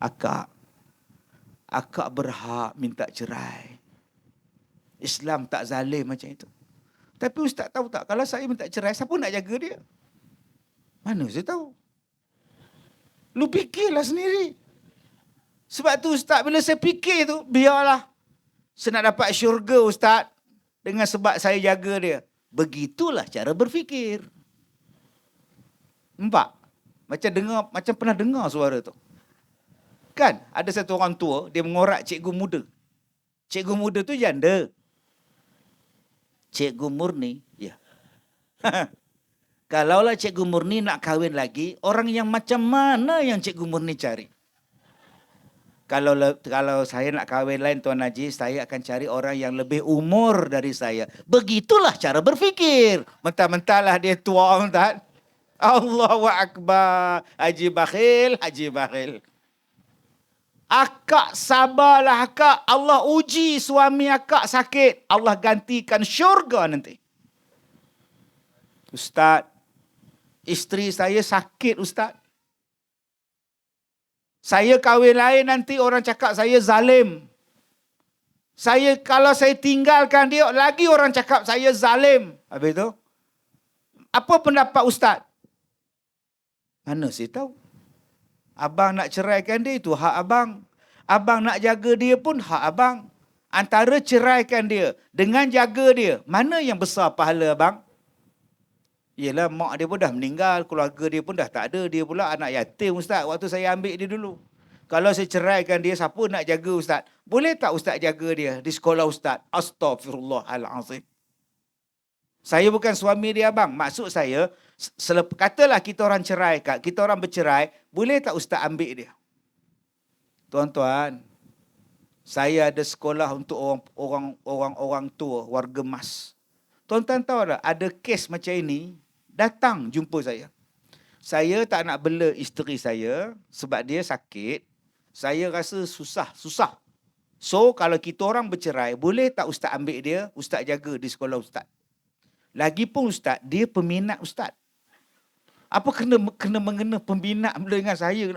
Akak berhak minta cerai. Islam tak zalim macam itu. Tapi Ustaz tahu tak, kalau saya minta cerai, siapa nak jaga dia? Mana saya tahu? Lu fikirlah sendiri. Sebab tu Ustaz, bila saya fikir tu, biarlah. Saya nak dapat syurga Ustaz, dengan sebab saya jaga dia. Begitulah cara berfikir. Nampak? Macam pernah dengar suara tu. Kan, ada satu orang tua, dia mengorak cikgu muda. Cikgu muda tu janda. Cikgu murni, ya. Kalaulah cikgu murni nak kahwin lagi, orang yang macam mana yang cikgu murni cari? Kalau saya nak kahwin lain Tuan Haji, saya akan cari orang yang lebih umur dari saya. Begitulah cara berfikir. Mentah-mentahlah dia tua, Ustaz. Allahu Akbar. Haji bakhil. Akak sabarlah akak. Allah uji suami akak sakit. Allah gantikan syurga nanti. Ustaz, isteri saya sakit Ustaz. Saya kahwin lain nanti orang cakap saya zalim. Kalau saya tinggalkan dia, lagi orang cakap saya zalim. Habis itu, apa pendapat Ustaz? Mana saya tahu? Abang nak ceraikan dia, itu hak abang. Abang nak jaga dia pun hak abang. Antara ceraikan dia dengan jaga dia, mana yang besar pahala abang? Yelah, mak dia pun dah meninggal, keluarga dia pun dah tak ada. Dia pula anak yatim Ustaz, waktu saya ambil dia dulu. Kalau saya ceraikan dia, siapa nak jaga Ustaz? Boleh tak Ustaz jaga dia di sekolah Ustaz? Astaghfirullahalazim. Saya bukan suami dia abang. Maksud saya, katalah kita orang cerai, kita orang bercerai, boleh tak Ustaz ambil dia? Tuan-tuan, saya ada sekolah untuk orang tua, warga emas. Tuan-tuan tahu tak, ada kes macam ini, datang jumpa saya. Saya tak nak bela isteri saya sebab dia sakit. Saya rasa susah. So, kalau kita orang bercerai, boleh tak Ustaz ambil dia, Ustaz jaga di sekolah Ustaz? Lagipun Ustaz, dia peminat Ustaz. Apa kena mengena peminat dengan saya?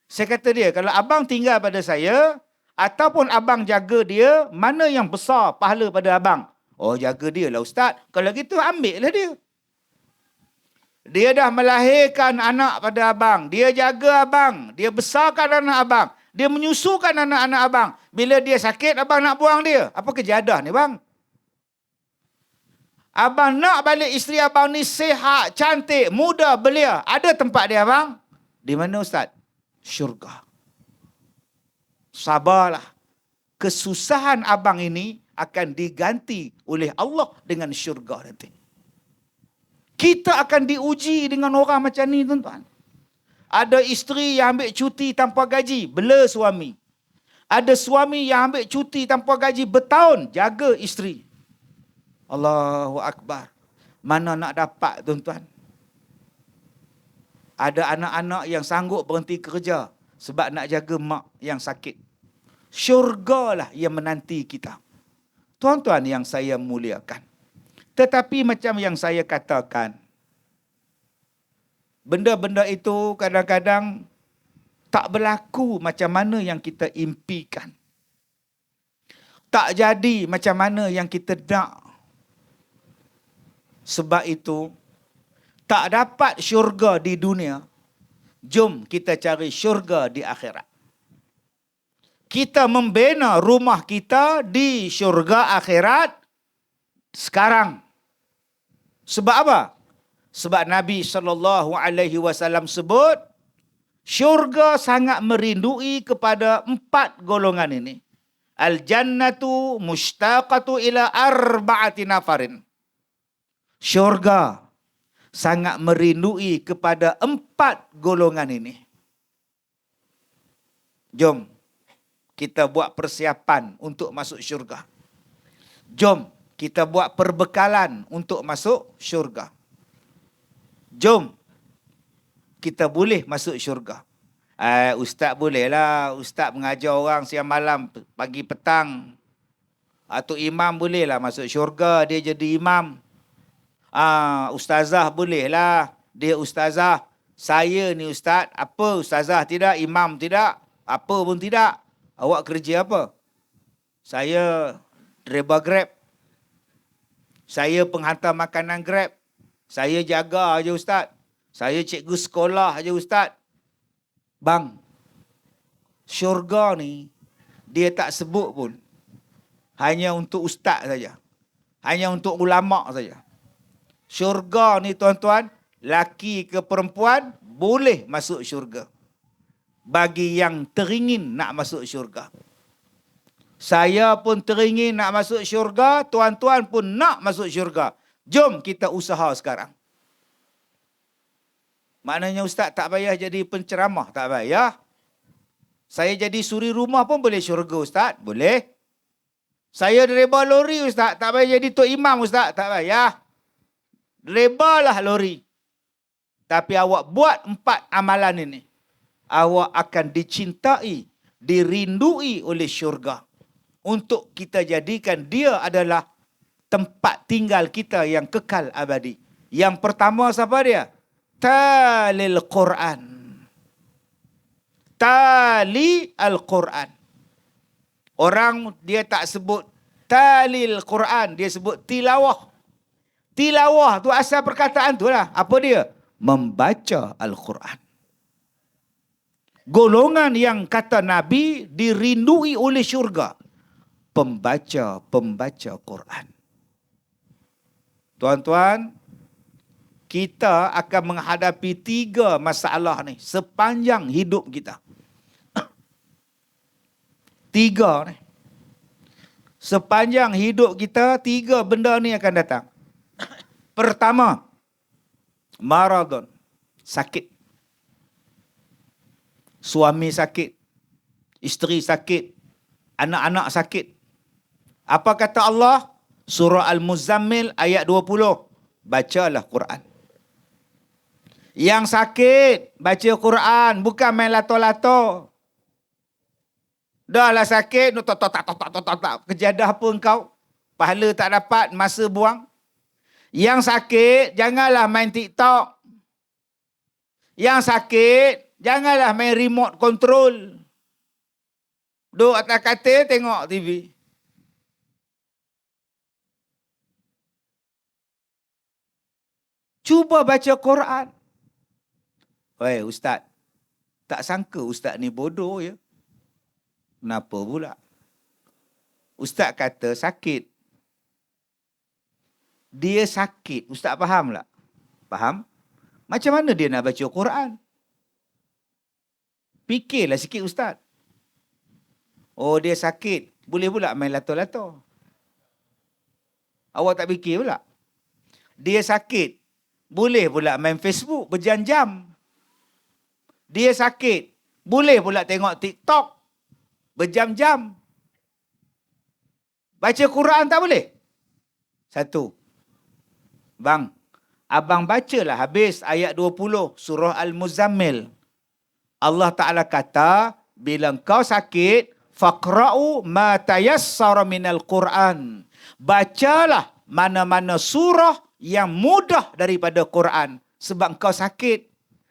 Saya kata dia, kalau abang tinggal pada saya, ataupun abang jaga dia, mana yang besar pahala pada abang? Oh, jaga dia lah Ustaz. Kalau gitu, ambil lah dia. Dia dah melahirkan anak pada abang. Dia jaga abang. Dia besarkan anak abang. Dia menyusukan anak-anak abang. Bila dia sakit, abang nak buang dia. Apa kejadah ni bang? Abang nak balik isteri abang ni sihat, cantik, muda, belia. Ada tempat dia abang? Di mana Ustaz? Syurga. Sabarlah. Kesusahan abang ini akan diganti oleh Allah dengan syurga nanti. Kita akan diuji dengan orang macam ni tuan-tuan. Ada isteri yang ambil cuti tanpa gaji, bela suami. Ada suami yang ambil cuti tanpa gaji bertahun, jaga isteri. Allahu Akbar. Mana nak dapat tuan-tuan? Ada anak-anak yang sanggup berhenti kerja sebab nak jaga mak yang sakit. Syurga lah yang menanti kita. Tuan-tuan yang saya muliakan. Tetapi macam yang saya katakan, benda-benda itu kadang-kadang tak berlaku macam mana yang kita impikan. Tak jadi macam mana yang kita nak. Sebab itu, tak dapat syurga di dunia. Jom kita cari syurga di akhirat. Kita membina rumah kita di syurga akhirat sekarang. Sebab apa? Sebab Nabi SAW sebut, syurga sangat merindui kepada 4 golongan ini. Al-jannatu mushtaqatu ila 4 nafarin. Syurga sangat merindui kepada 4 golongan ini. Jom kita buat persiapan untuk masuk syurga. Jom kita buat perbekalan untuk masuk syurga. Jom kita boleh masuk syurga. Ustaz bolehlah. Ustaz mengajar orang siang malam, pagi petang. Atau imam bolehlah masuk syurga, dia jadi imam. Ustazah bolehlah, dia ustazah. Saya ni ustaz, apa ustazah tidak, imam tidak, apa pun tidak. Awak kerja apa? Saya driver Grab. Saya penghantar makanan Grab. Saya jaga aja ustaz. Saya cikgu sekolah aja ustaz. Bang, syurga ni dia tak sebut pun. Hanya untuk ustaz saja. Hanya untuk ulama saja. Syurga ni tuan-tuan, laki ke perempuan boleh masuk syurga. Bagi yang teringin nak masuk syurga. Saya pun teringin nak masuk syurga, tuan-tuan pun nak masuk syurga. Jom kita usaha sekarang. Maknanya ustaz tak payah jadi penceramah, tak payah. Saya jadi suri rumah pun boleh syurga ustaz, boleh. Saya driver lori ustaz, tak payah jadi tok imam ustaz, tak payah. Driverlah lori. Tapi awak buat 4 amalan ini, awak akan dicintai, dirindui oleh syurga. Untuk kita jadikan dia adalah tempat tinggal kita yang kekal abadi. Yang pertama siapa dia? Talil Quran. Tali Al-Quran. Orang dia tak sebut talil Quran, dia sebut tilawah. Tilawah tu asal perkataan tu lah. Apa dia? Membaca Al-Quran. Golongan yang kata Nabi dirindui oleh syurga. Pembaca Quran. Tuan-tuan, kita akan menghadapi 3 masalah ni sepanjang hidup kita. 3 ni. Sepanjang hidup kita, 3 benda ni akan datang. Pertama, maradun, sakit. Suami sakit, isteri sakit, anak-anak sakit. Apa kata Allah? Surah Al-Muzammil ayat 20. Bacalah Quran. Yang sakit, baca Quran. Bukan main lato-lato. Dah lah sakit, kejadah apa engkau? Pahala tak dapat, masa buang. Yang sakit, janganlah main TikTok. Yang sakit, janganlah main remote control. Duduk atas katil, tengok TV. Cuba baca Quran. Weh, ustaz. Tak sangka ustaz ni bodoh ya. Kenapa pula? Ustaz kata sakit. Dia sakit. Ustaz faham tak? Faham? Macam mana dia nak baca Quran? Fikirlah sikit ustaz. Oh, dia sakit. Boleh pula main lato-lato. Awak tak fikir pula? Dia sakit. Boleh pula main Facebook berjam-jam. Dia sakit. Boleh pula tengok TikTok berjam-jam. Baca Quran tak boleh? 1. Bang, abang bacalah habis ayat 20 surah Al-Muzammil. Allah Ta'ala kata, bila kau sakit, faqra'u ma tayassara minal Quran. Bacalah mana-mana surah yang mudah daripada Quran. Sebab kau sakit.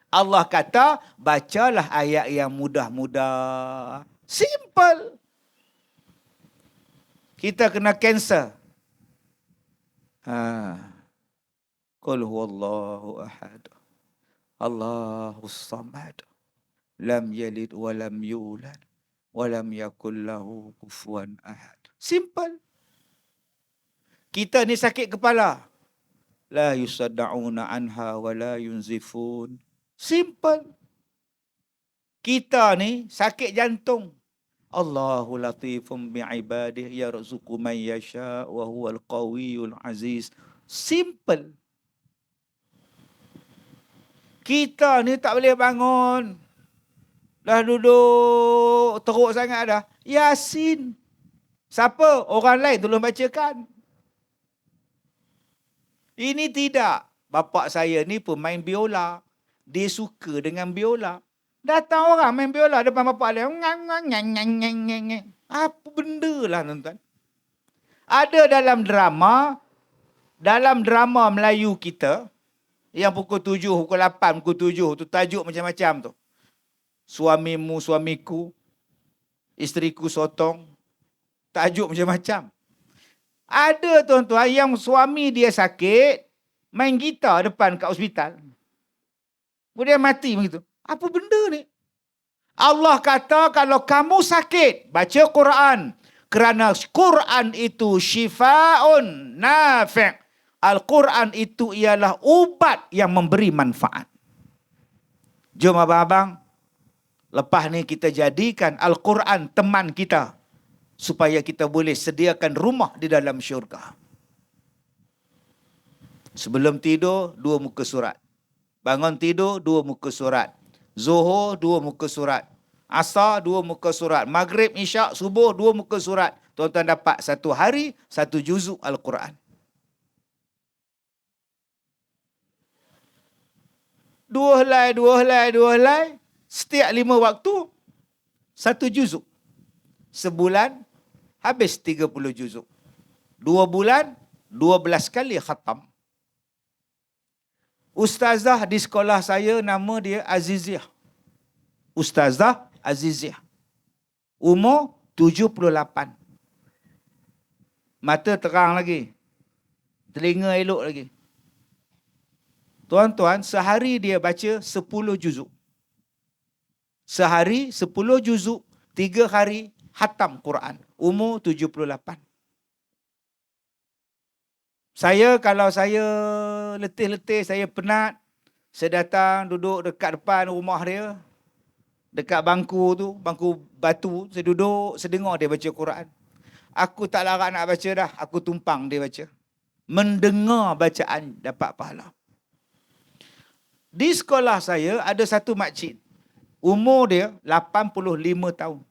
Allah kata, bacalah ayat yang mudah-mudah. Simple. Kita kena cancel. Qul huwallahu ahad. Allahus samad. Lam yalid wa lam yulad. Wa lam yakul lahu kufuwan ahad. Simple. Kita ni sakit kepala. La yusadda'una anha wa la yunzifun. Simple. Kita ni sakit jantung. Allahu latifum bi'ibadih yarzuqu man yasha wa huwal qawiyul aziz. Simple. Kita ni tak boleh bangun. Dah duduk teruk sangat dah. Yasin. Siapa? Orang lain tolong bacakan. Ini tidak. Bapak saya ni pemain biola. Dia suka dengan biola. Datang orang main biola depan bapak dia. Apa benda lah tuan-tuan. Ada dalam drama Melayu kita, yang pukul 7, pukul 8, pukul 7, tu tajuk macam-macam tu. Suamimu, suamiku, isteriku sotong. Tajuk macam-macam. Ada tuan-tuan yang suami dia sakit, main gitar depan kat hospital. Kemudian mati begitu. Apa benda ni? Allah kata kalau kamu sakit, baca Quran. Kerana Quran itu syifa'un nafi'. Al-Quran itu ialah ubat yang memberi manfaat. Jom abang-abang, lepas ni kita jadikan Al-Quran teman kita. Supaya kita boleh sediakan rumah di dalam syurga. Sebelum tidur, 2 muka surat. Bangun tidur, 2 muka surat. Zuhur, 2 muka surat. Asar, 2 muka surat. Maghrib, Isyak, Subuh, 2 muka surat. Tuan-tuan dapat 1 hari, 1 juzuk Al-Quran. 2 helai. Setiap 5 waktu, 1 juzuk. Sebulan, habis 30 juzuk. 2 bulan, 12 kali khatam. Ustazah di sekolah saya, nama dia Aziziah. Ustazah Aziziah. Umur 78. Mata terang lagi. Telinga elok lagi. Tuan-tuan, sehari dia baca 10 juzuk. Sehari 10 juzuk, 3 hari khatam Quran. Umur 78. Kalau saya letih-letih, saya penat, saya datang duduk dekat depan rumah dia, dekat bangku tu, bangku batu, saya duduk, saya dengar dia baca Quran. Aku tak larat nak baca dah, aku tumpang dia baca. Mendengar bacaan dapat pahala. Di sekolah saya ada satu makcik. Umur dia 85 tahun.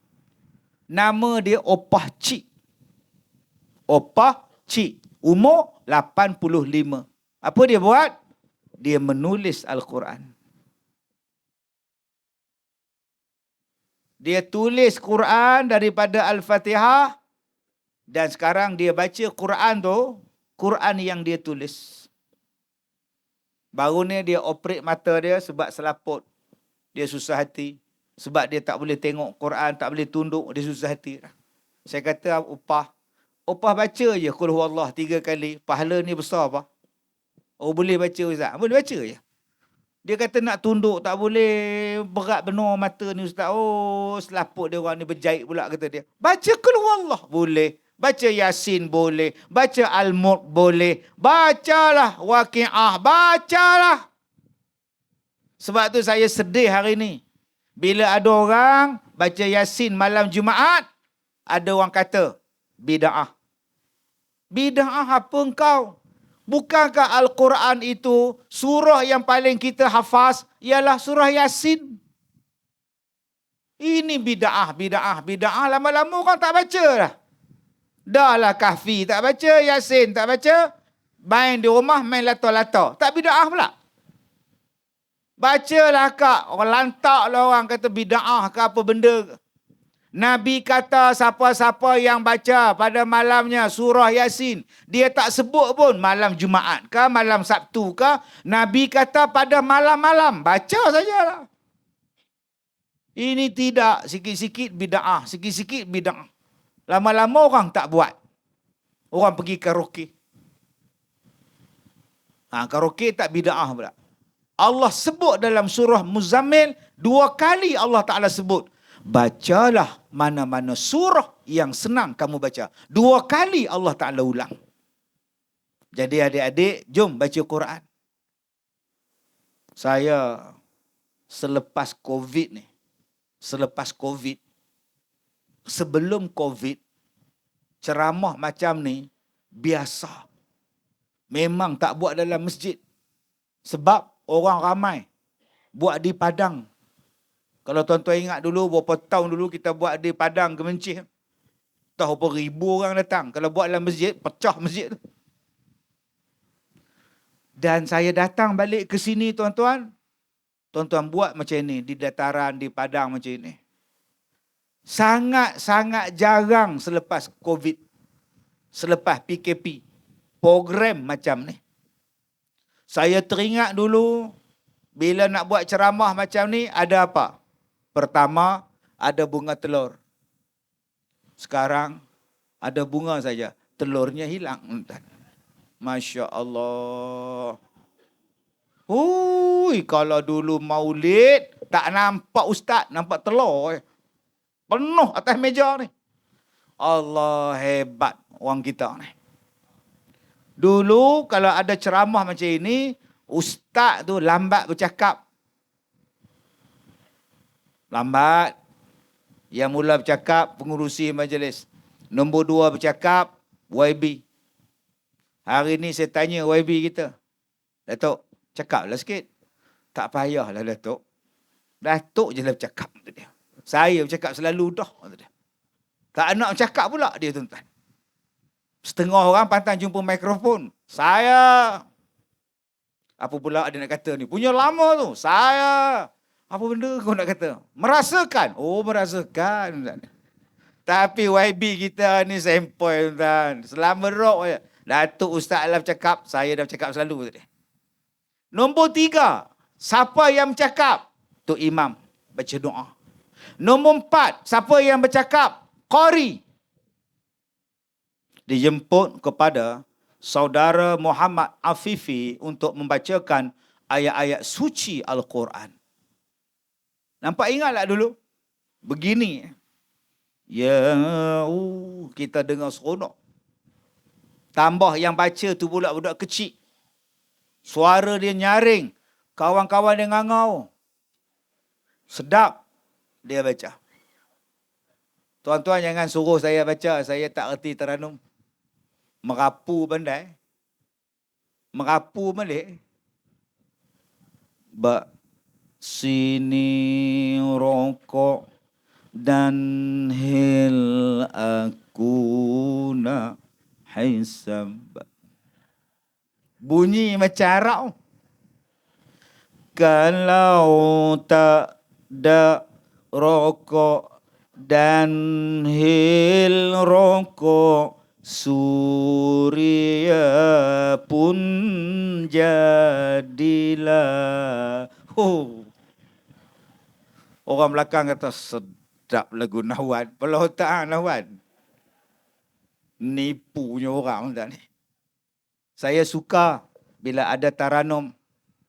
Nama dia Opah Cik. Opah Cik. Umur 85. Apa dia buat? Dia menulis Al-Quran. Dia tulis Quran daripada Al-Fatihah. Dan sekarang dia baca Quran tu, Quran yang dia tulis. Baru ni dia operate mata dia sebab selaput. Dia susah hati. Sebab dia tak boleh tengok Quran, tak boleh tunduk, dia susah hati. Saya kata, Opah baca je Qul huwallah 3 kali. Pahala ni besar apa? Oh, boleh baca Ustaz? Boleh baca je. Dia kata nak tunduk, tak boleh, berat benar mata ni Ustaz. Oh, selaput dia orang ni berjahit pula, kata dia. Baca Qul huwallah boleh. Baca Yasin boleh. Baca Al-Mulk boleh. Bacalah Waqi'ah. Bacalah. Sebab tu saya sedih hari ni. Bila ada orang baca Yasin malam Jumaat, ada orang kata, bid'ah. Bid'ah apa engkau? Bukankah Al-Quran itu surah yang paling kita hafaz ialah surah Yasin? Ini bid'ah. Lama-lama orang tak baca dah. Dah lah Kahfi tak baca, Yasin tak baca. Main di rumah, main lato-lato. Tak bid'ah pula. Bacalah kak. Orang lantak lah orang kata bid'ah ke apa benda. Nabi kata siapa-siapa yang baca pada malamnya surah Yasin, dia tak sebut pun malam Jumaat ke, malam Sabtu ke. Nabi kata pada malam-malam, baca sajalah. Ini tidak, sikit-sikit bid'ah, sikit-sikit bid'ah. Lama-lama orang tak buat. Orang pergi karaoke. Karaoke tak bid'ah pula. Allah sebut dalam surah Muzammil 2 kali Allah Ta'ala sebut. Bacalah mana-mana surah yang senang kamu baca. 2 kali Allah Ta'ala ulang. Jadi adik-adik, jom baca Quran. Saya selepas COVID ni, sebelum COVID, ceramah macam ni biasa. Memang tak buat dalam masjid. Sebab orang ramai. Buat di padang. Kalau tuan-tuan ingat dulu, beberapa tahun dulu kita buat di Padang Kemencih. Tahu berapa ribu orang datang. Kalau buat dalam masjid, pecah masjid tu. Dan saya datang balik ke sini tuan-tuan. Tuan-tuan buat macam ni. Di dataran, di Padang macam ni. Sangat-sangat jarang selepas COVID. Selepas PKP. Program macam ni. Saya teringat dulu, bila nak buat ceramah macam ni, ada apa? Pertama, ada bunga telur. Sekarang, ada bunga saja. Telurnya hilang. Masya Allah. Kalau dulu maulid, tak nampak ustaz, nampak telur. Penuh atas meja ni. Allah hebat orang kita ni. Dulu, kalau ada ceramah macam ini, ustaz tu lambat bercakap. Lambat. Yang mula bercakap, pengurusi majlis. Nombor 2 bercakap, YB. Hari ni saya tanya YB kita. Datuk, cakaplah sikit. Tak payahlah Datuk. Datuk je lah bercakap. Saya bercakap selalu dah. Tak nak bercakap pula dia tuan-tuan. Setengah orang pantang jumpa mikrofon. Saya. Apa pula dia nak kata ni? Punya lama tu. Saya. Apa benda kau nak kata? Merasakan. Oh, merasakan. Tapi YB kita ni sempoi tuan. Selama rock je. Datuk Ustaz lah bercakap. Saya dah bercakap selalu tadi. Nombor 3. Siapa yang bercakap? Tok Imam. Baca doa. Nombor 4. Siapa yang bercakap? Qari. Dijemput kepada saudara Muhammad Afifi untuk membacakan ayat-ayat suci Al-Quran. Nampak ingat tak dulu? Begini. Ya, kita dengar seronok. Tambah yang baca tu pula budak kecil. Suara dia nyaring. Kawan-kawan dia ngangau. Sedap dia baca. Tuan-tuan jangan suruh saya baca. Saya tak erti Taranum. Merapu pandai. Merapu balik. Sini rokok dan hil aku nak hisab. Bunyi macam Arab. Kalau tak ada rokok dan hil rokok, Suria pun jadilah. Orang belakang kata sedap lagu Nahwan. Kalau tak Nahwan. Nipunya orang tak ni. Saya suka bila ada Taranum.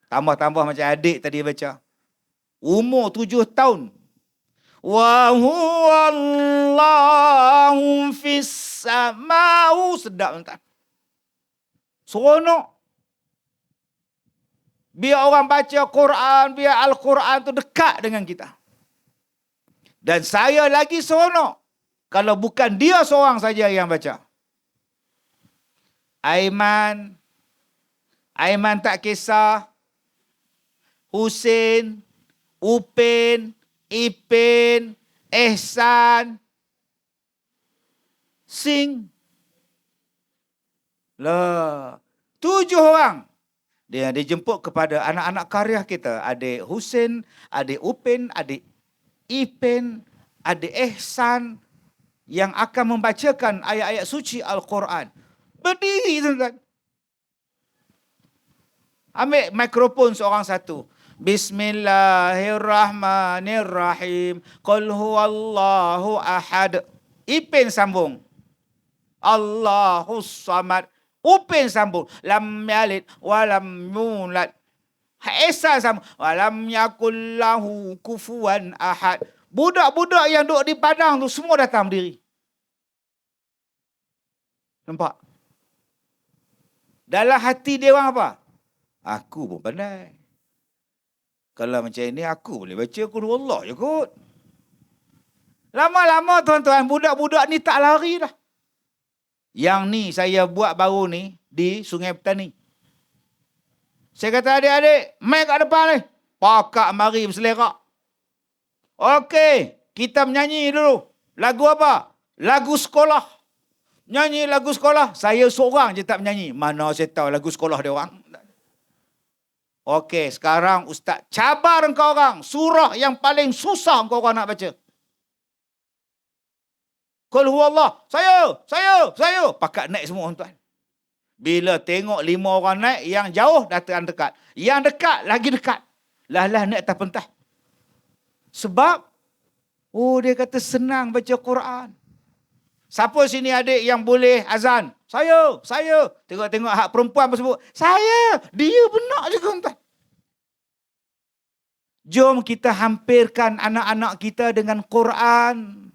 Tambah-tambah macam adik tadi baca. Umur 7 tahun. Wa huwallahu fis samau. Sedap tak? Seronok. Biar orang baca Quran, biar Al-Quran tu dekat dengan kita. Dan saya lagi seronok kalau bukan dia seorang saja yang baca. Aiman tak kisah. Husin, Upin, Ipin, Ehsan. Sing. Lah. 7 orang. Dia dijemput kepada anak-anak karya kita. Adik Husin, adik Upin, adik Ipin, ada ihsan yang akan membacakan ayat-ayat suci Al-Quran. Berdiri tuan-tuan. Ambil mikrofon seorang satu. Bismillahirrahmanirrahim. Qul huwallahu ahad. Ipin sambung. Allahus samad. Upin sambung. Lam yalid walam yulad. Esa sambung. Walam yakullahu kufuwan ahad. Budak-budak yang duduk di padang tu semua datang berdiri. Nampak? Dalam hati dia orang apa? Aku pun pandai. Kalau macam ini aku boleh baca Qul huwallah je kot. Lama-lama tuan-tuan, budak-budak ni tak lari dah. Yang ni saya buat baru ni di Sungai Petani. Saya kata adik-adik, mai kat depan ni. Pakak mari berselerak. Okey, kita menyanyi dulu. Lagu apa? Lagu sekolah. Nyanyi lagu sekolah. Saya seorang je tak menyanyi. Mana saya tahu lagu sekolah dia orang. Okey, sekarang Ustaz cabar engkau orang. Surah yang paling susah engkau orang nak baca. Qul huwallah. Saya. Pakat naik semua tuan. Bila tengok 5 orang naik, yang jauh datang dekat. Yang dekat lagi dekat. Lah naik atas pentah. Sebab, dia kata senang baca Quran. Siapa sini adik yang boleh azan? Saya. Tengok-tengok hak perempuan bersebut. Saya. Dia benar juga tuan. Jom kita hampirkan anak-anak kita dengan Quran.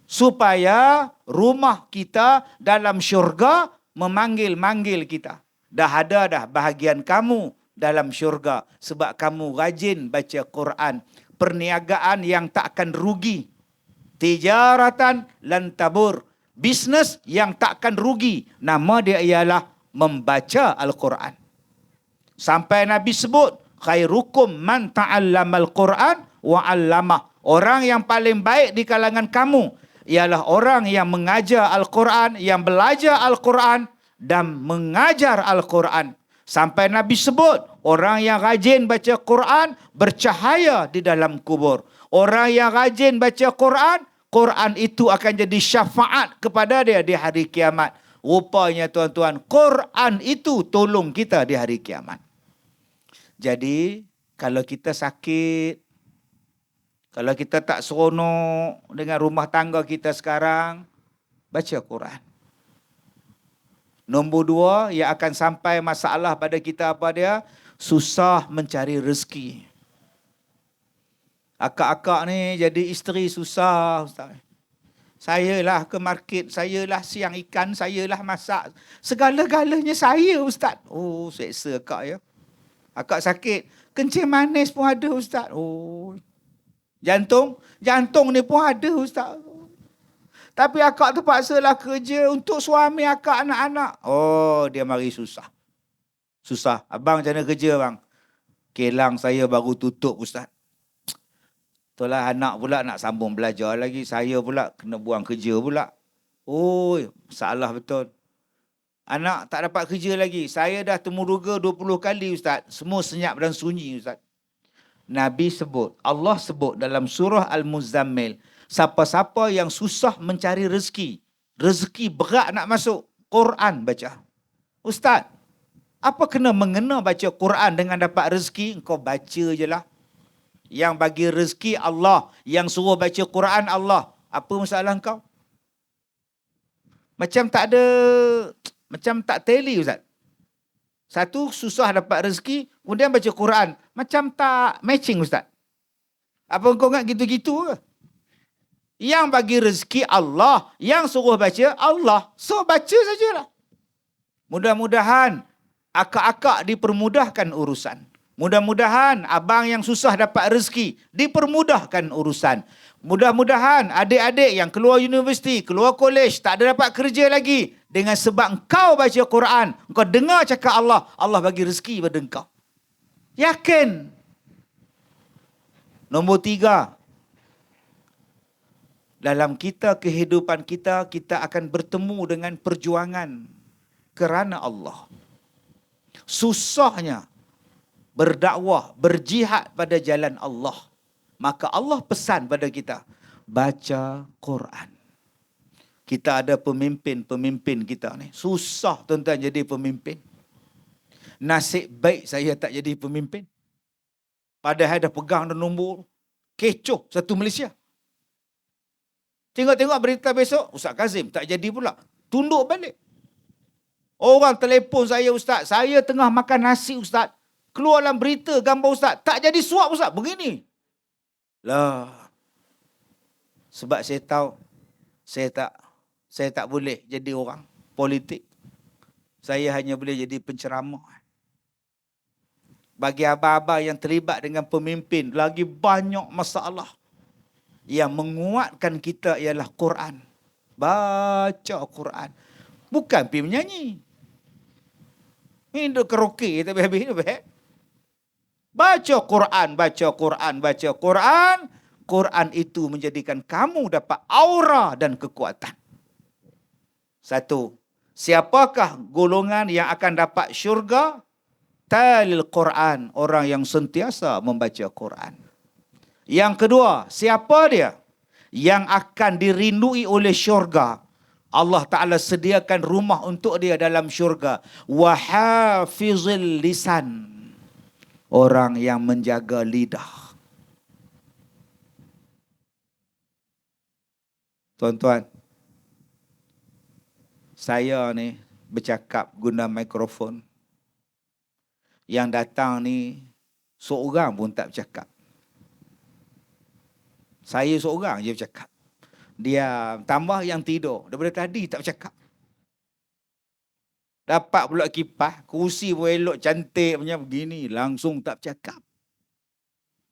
Supaya rumah kita dalam syurga memanggil-manggil kita. Dah ada bahagian kamu dalam syurga. Sebab kamu rajin baca Quran. Perniagaan yang tak akan rugi. Tijaratan lan tabur. Bisnes yang tak akan rugi. Nama dia ialah membaca Al-Quran. Sampai Nabi sebut, khairukum man ta'allamal Quran wa 'allamah. Orang yang paling baik di kalangan kamu ialah orang yang mengajar Al-Quran, yang belajar Al-Quran dan mengajar Al-Quran. Sampai Nabi sebut, orang yang rajin baca Quran bercahaya di dalam kubur. Orang yang rajin baca Quran, Quran itu akan jadi syafaat kepada dia di hari kiamat. Rupanya tuan-tuan, Quran itu tolong kita di hari kiamat. Jadi, kalau kita sakit, kalau kita tak seronok dengan rumah tangga kita sekarang, baca Quran. Nombor 2, yang akan sampai masalah pada kita apa dia? Susah mencari rezeki. Akak-akak ni jadi isteri susah, Ustaz. Sayalah ke market, sayalah siang ikan, sayalah masak. Segala-galanya saya, Ustaz. Oh, seksa akak ya. Akak sakit, kencing manis pun ada, Ustaz. Oh, jantung ni pun ada, Ustaz. Tapi akak terpaksalah kerja untuk suami akak, anak-anak. Oh, dia mari susah. Susah. Abang macam mana kerja, bang? Kelang saya baru tutup, Ustaz. Itulah anak pula nak sambung belajar lagi. Saya pula kena buang kerja pula. Oh, salah betul. Anak tak dapat kerja lagi. Saya dah temuruga 20 kali, Ustaz. Semua senyap dan sunyi, Ustaz. Nabi sebut, Allah sebut dalam surah Al-Muzammil, siapa-siapa yang susah mencari rezeki berat nak masuk, Quran baca. Ustaz, apa kena mengena baca Quran dengan dapat rezeki? Engkau baca je lah. Yang bagi rezeki Allah, yang suruh baca Quran Allah. Apa masalah engkau? Macam tak tally, Ustaz. Satu, susah dapat rezeki, kemudian baca Quran. Macam tak matching, Ustaz. Apa kau ingat gitu-gitu ke? Yang bagi rezeki Allah, yang suruh baca Allah. So, baca sajalah. Mudah-mudahan akak-akak dipermudahkan urusan. Mudah-mudahan abang yang susah dapat rezeki dipermudahkan urusan. Mudah-mudahan adik-adik yang keluar universiti, keluar kolej, tak ada dapat kerja lagi. Dengan sebab engkau baca Quran, engkau dengar cakap Allah, Allah bagi rezeki pada engkau. Yakin. Nombor 3. Dalam kehidupan kita, kita akan bertemu dengan perjuangan kerana Allah. Susahnya berdakwah, berjihad pada jalan Allah. Maka Allah pesan pada kita, baca Quran. Kita ada pemimpin kita ni. Susah tuan-tuan jadi pemimpin. Nasib baik saya tak jadi pemimpin. Padahal dah pegang dan nombor. Kecoh satu Malaysia. Tengok-tengok berita besok, Ustaz Kazim tak jadi pula. Tunduk balik. Orang telefon saya, Ustaz. Saya tengah makan nasi, Ustaz. Keluar dalam berita gambar Ustaz. Tak jadi suap, Ustaz. Begini. Lah. Sebab saya tahu, saya tak boleh jadi orang politik. Saya hanya boleh jadi penceramah. Bagi abang-abang yang terlibat dengan pemimpin, lagi banyak masalah. Yang menguatkan kita ialah Quran. Baca Quran. Bukan pergi menyanyi. Ini duk karaoke tapi habis ni baik. Baca Quran, baca Quran, baca Quran. Quran itu menjadikan kamu dapat aura dan kekuatan. Satu, siapakah golongan yang akan dapat syurga? Talil Quran, orang yang sentiasa membaca Quran. Yang kedua, siapa dia? Yang akan dirindui oleh syurga. Allah Ta'ala sediakan rumah untuk dia dalam syurga. Wahafizil lisan, orang yang menjaga lidah. Tuan-tuan, saya ni bercakap guna mikrofon. Yang datang ni seorang pun tak bercakap. Saya seorang je bercakap. Dia tambah yang tidur. Daripada tadi tak bercakap. Dapat pula kipas, kursi pun elok cantik punya begini. Langsung tak bercakap.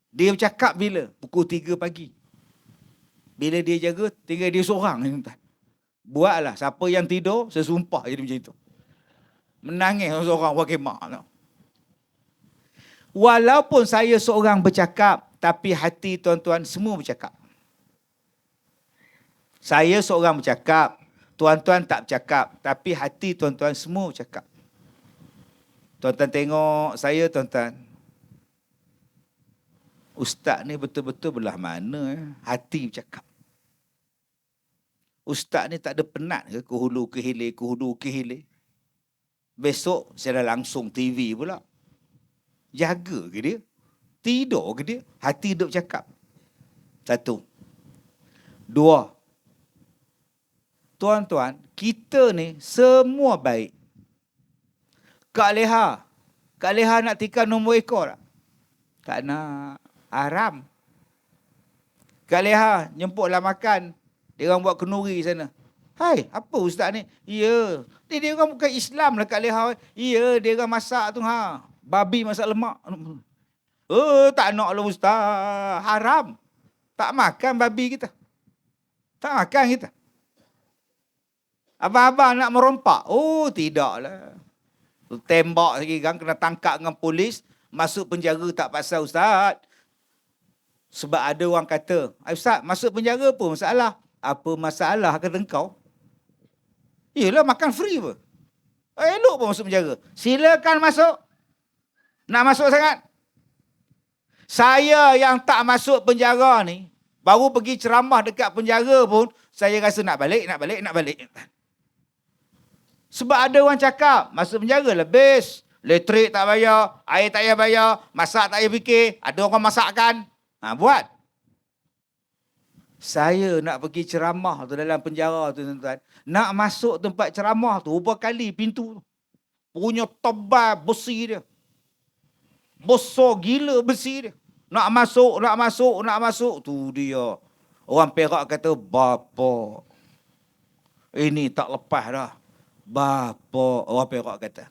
Dia bercakap bila? Pukul 3 pagi. Bila dia jaga, tinggal dia seorang. Buatlah. Siapa yang tidur, saya sumpah jadi macam itu. Menangis seorang wakimah. Walaupun saya seorang bercakap, tapi hati tuan-tuan semua bercakap. Saya seorang bercakap, tuan-tuan tak bercakap, tapi hati tuan-tuan semua bercakap. Tuan-tuan tengok saya, tuan-tuan. Ustaz ni betul-betul belah mana? Hati bercakap. Ustaz ni tak ada penat ke hulu ke hilir. Besok saya dah langsung TV pula. Jaga ke dia? Tidur ke dia? Hati duk cakap. Satu. Dua. Tuan-tuan, kita ni semua baik. Kak Leha nak tikar nombor ekor tak? Tak nak. Haram. Kak Leha nyemputlah makan. Dia orang buat kenduri sana. Hai, apa ustaz ni? Ya. Dia orang bukan Islam lah Kak Leha. Ya, dia orang masak tu ha. Babi masak lemak. Tak nak lah ustaz. Haram. Tak makan babi kita. Tak makan kita. Abang-abang nak merompak. Oh, tidaklah. Tembak lagi kan. Kena tangkap dengan polis. Masuk penjara tak pasal ustaz. Sebab ada orang kata, ustaz, masuk penjara apa masalah? Apa masalah kata engkau? Yelah, makan free apa? Elok pun masuk penjara. Silakan masuk. Nak masuk sangat? Saya yang tak masuk penjara ni, baru pergi ceramah dekat penjara pun, saya rasa nak balik. Sebab ada orang cakap, masuk penjara lah best. Elektrik tak bayar, air tak payah bayar, masak tak payah fikir, ada orang masakkan. Buat. Saya nak pergi ceramah tu dalam penjara tu tuan-tuan. Nak masuk tempat ceramah tu, berapa kali pintu tu. Punya tebal besi dia. Besar gila besi dia. Nak masuk. Tu dia. Orang Perak kata, bapa. Ini tak lepas dah. Bapa. Orang Perak kata.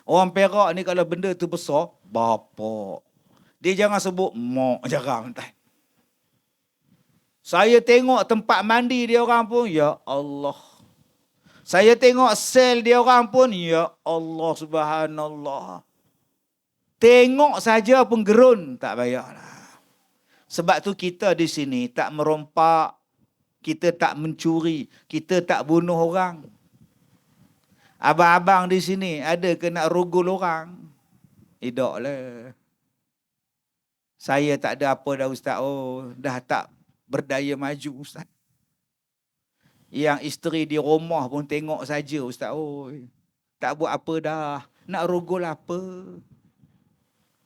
Orang Perak ni kalau benda tu besar, bapa. Dia jangan sebut mak. Jarang. Saya tengok tempat mandi dia orang pun, ya Allah. Saya tengok sel dia orang pun, ya Allah subhanallah. Tengok saja pun gerun, tak payahlah. Sebab tu kita di sini tak merompak, kita tak mencuri, kita tak bunuh orang. Abang-abang di sini ada ke nak rogol orang? Tidaklah. Saya tak ada apa dah Ustaz. Oh, dah tak berdaya maju Ustaz. Yang isteri di rumah pun tengok saja Ustaz. Oh, tak buat apa dah. Nak rogol apa?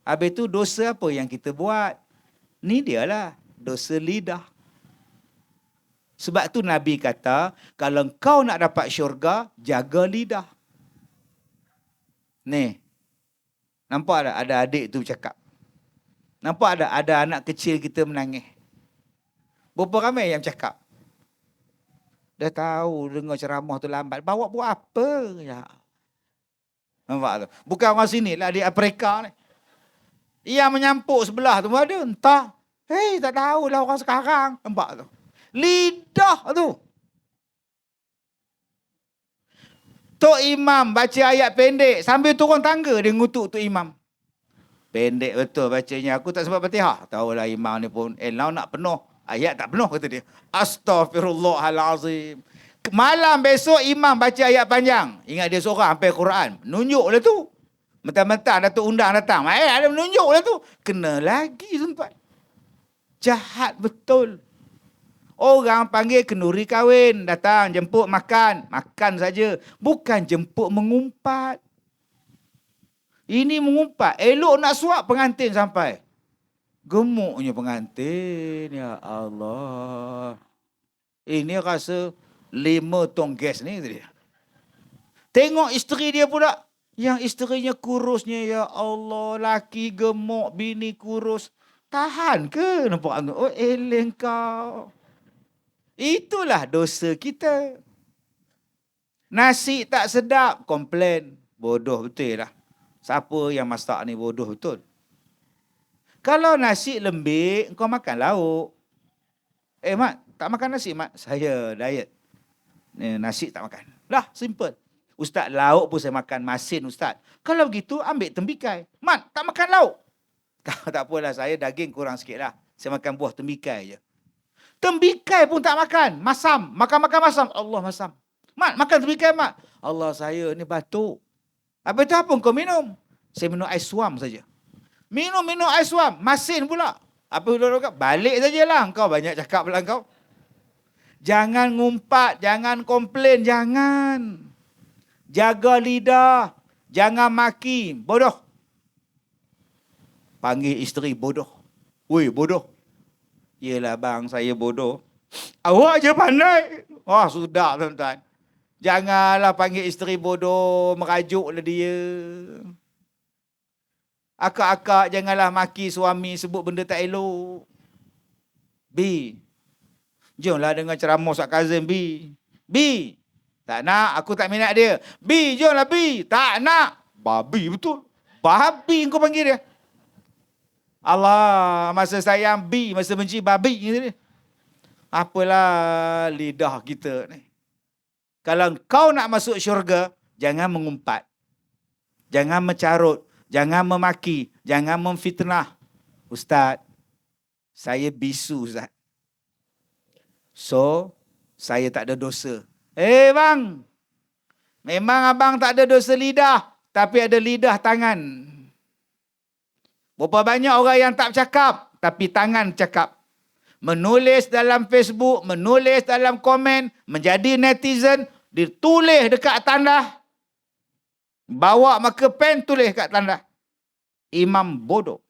Habis tu dosa apa yang kita buat? Ni dia lah. Dosa lidah. Sebab tu Nabi kata, kalau kau nak dapat syurga, jaga lidah. Ni. Nampak tak? Ada adik tu cakap. Nampak tak? Ada anak kecil kita menangis. Berapa ramai yang cakap? Dah tahu dengar ceramah tu lambat. Bawa buat apa? Ya. Nampak tu? Bukan orang sini lah, di Afrika ni. Yang menyampuk sebelah tu ada. Entah. Hei, tak tahulah orang sekarang. Nampak tu? Lidah tu. Tok Imam baca ayat pendek. Sambil turun tangga dia ngutuk Tok Imam. Pendek betul bacanya. Aku tak sempat Fatihah. Tahulah Imam ni pun. Now nak penuh. Ayat tak penuh kata dia. Astaghfirullahalazim. Malam besok Imam baca ayat panjang. Ingat dia seorang sampai Quran. Menunjuklah tu. Mentang-mentang Datuk Undang datang. Ada menunjuklah tu. Kena lagi tuan-tuan. Jahat betul. Orang panggil kenduri kahwin. Datang jemput makan. Makan saja. Bukan jemput mengumpat. Ini mengumpat. Elok nak suap pengantin sampai. Gemuknya pengantin. Ya Allah. Ini rasa 5 tong gas ni. Tengok isteri dia pula. Yang isterinya kurusnya. Ya Allah. Laki gemuk. Bini kurus. Tahan ke? Nampak? Oh eleng kau. Itulah dosa kita. Nasi tak sedap. Komplain. Bodoh betul lah. Siapa yang masak ni bodoh betul. Kalau nasi lembik, kau makan lauk. Mat, tak makan nasi, Mat. Saya diet. Nasi tak makan. Lah, simple. Ustaz, lauk pun saya makan. Masin, Ustaz. Kalau begitu, ambil tembikai. Mat, tak makan lauk. Tak apalah, saya daging kurang sikit lah. Saya makan buah tembikai je. Tembikai pun tak makan. Masam. Makan-makan masam. Allah masam. Mat, makan tembikai, Mat. Allah, saya ni batuk. Habis tu apa kau minum? Saya minum ais suam saja. Minum ais suam. Masin pula. Apa udah balik sajalah. Kau banyak cakap pula kau. Jangan ngumpat. Jangan komplain. Jangan. Jaga lidah. Jangan maki. Bodoh. Panggil isteri bodoh. Woi, bodoh. Yelah bang, saya bodoh. Awak je pandai. Oh, sudah tuan-tuan. Janganlah panggil isteri bodoh. Merajuklah dia. Akak-akak janganlah maki suami sebut benda tak elok. B. Jomlah dengar ceramah Ustaz Kazim B. B. Tak nak, aku tak minat dia. B, jomlah B. Tak nak. Babi betul. Babi kau panggil dia. Allah, masa sayang B, masa benci babi. Apalah lidah kita ni. Kalau kau nak masuk syurga, jangan mengumpat. Jangan mencarut. Jangan memaki. Jangan memfitnah. Ustaz, saya bisu Ustaz. So, saya tak ada dosa. Bang, memang abang tak ada dosa lidah. Tapi ada lidah tangan. Berapa banyak orang yang tak cakap. Tapi tangan cakap. Menulis dalam Facebook, menulis dalam komen, menjadi netizen, ditulis dekat tandas. Bawa marker pen, tulis kat tandas. Imam bodoh.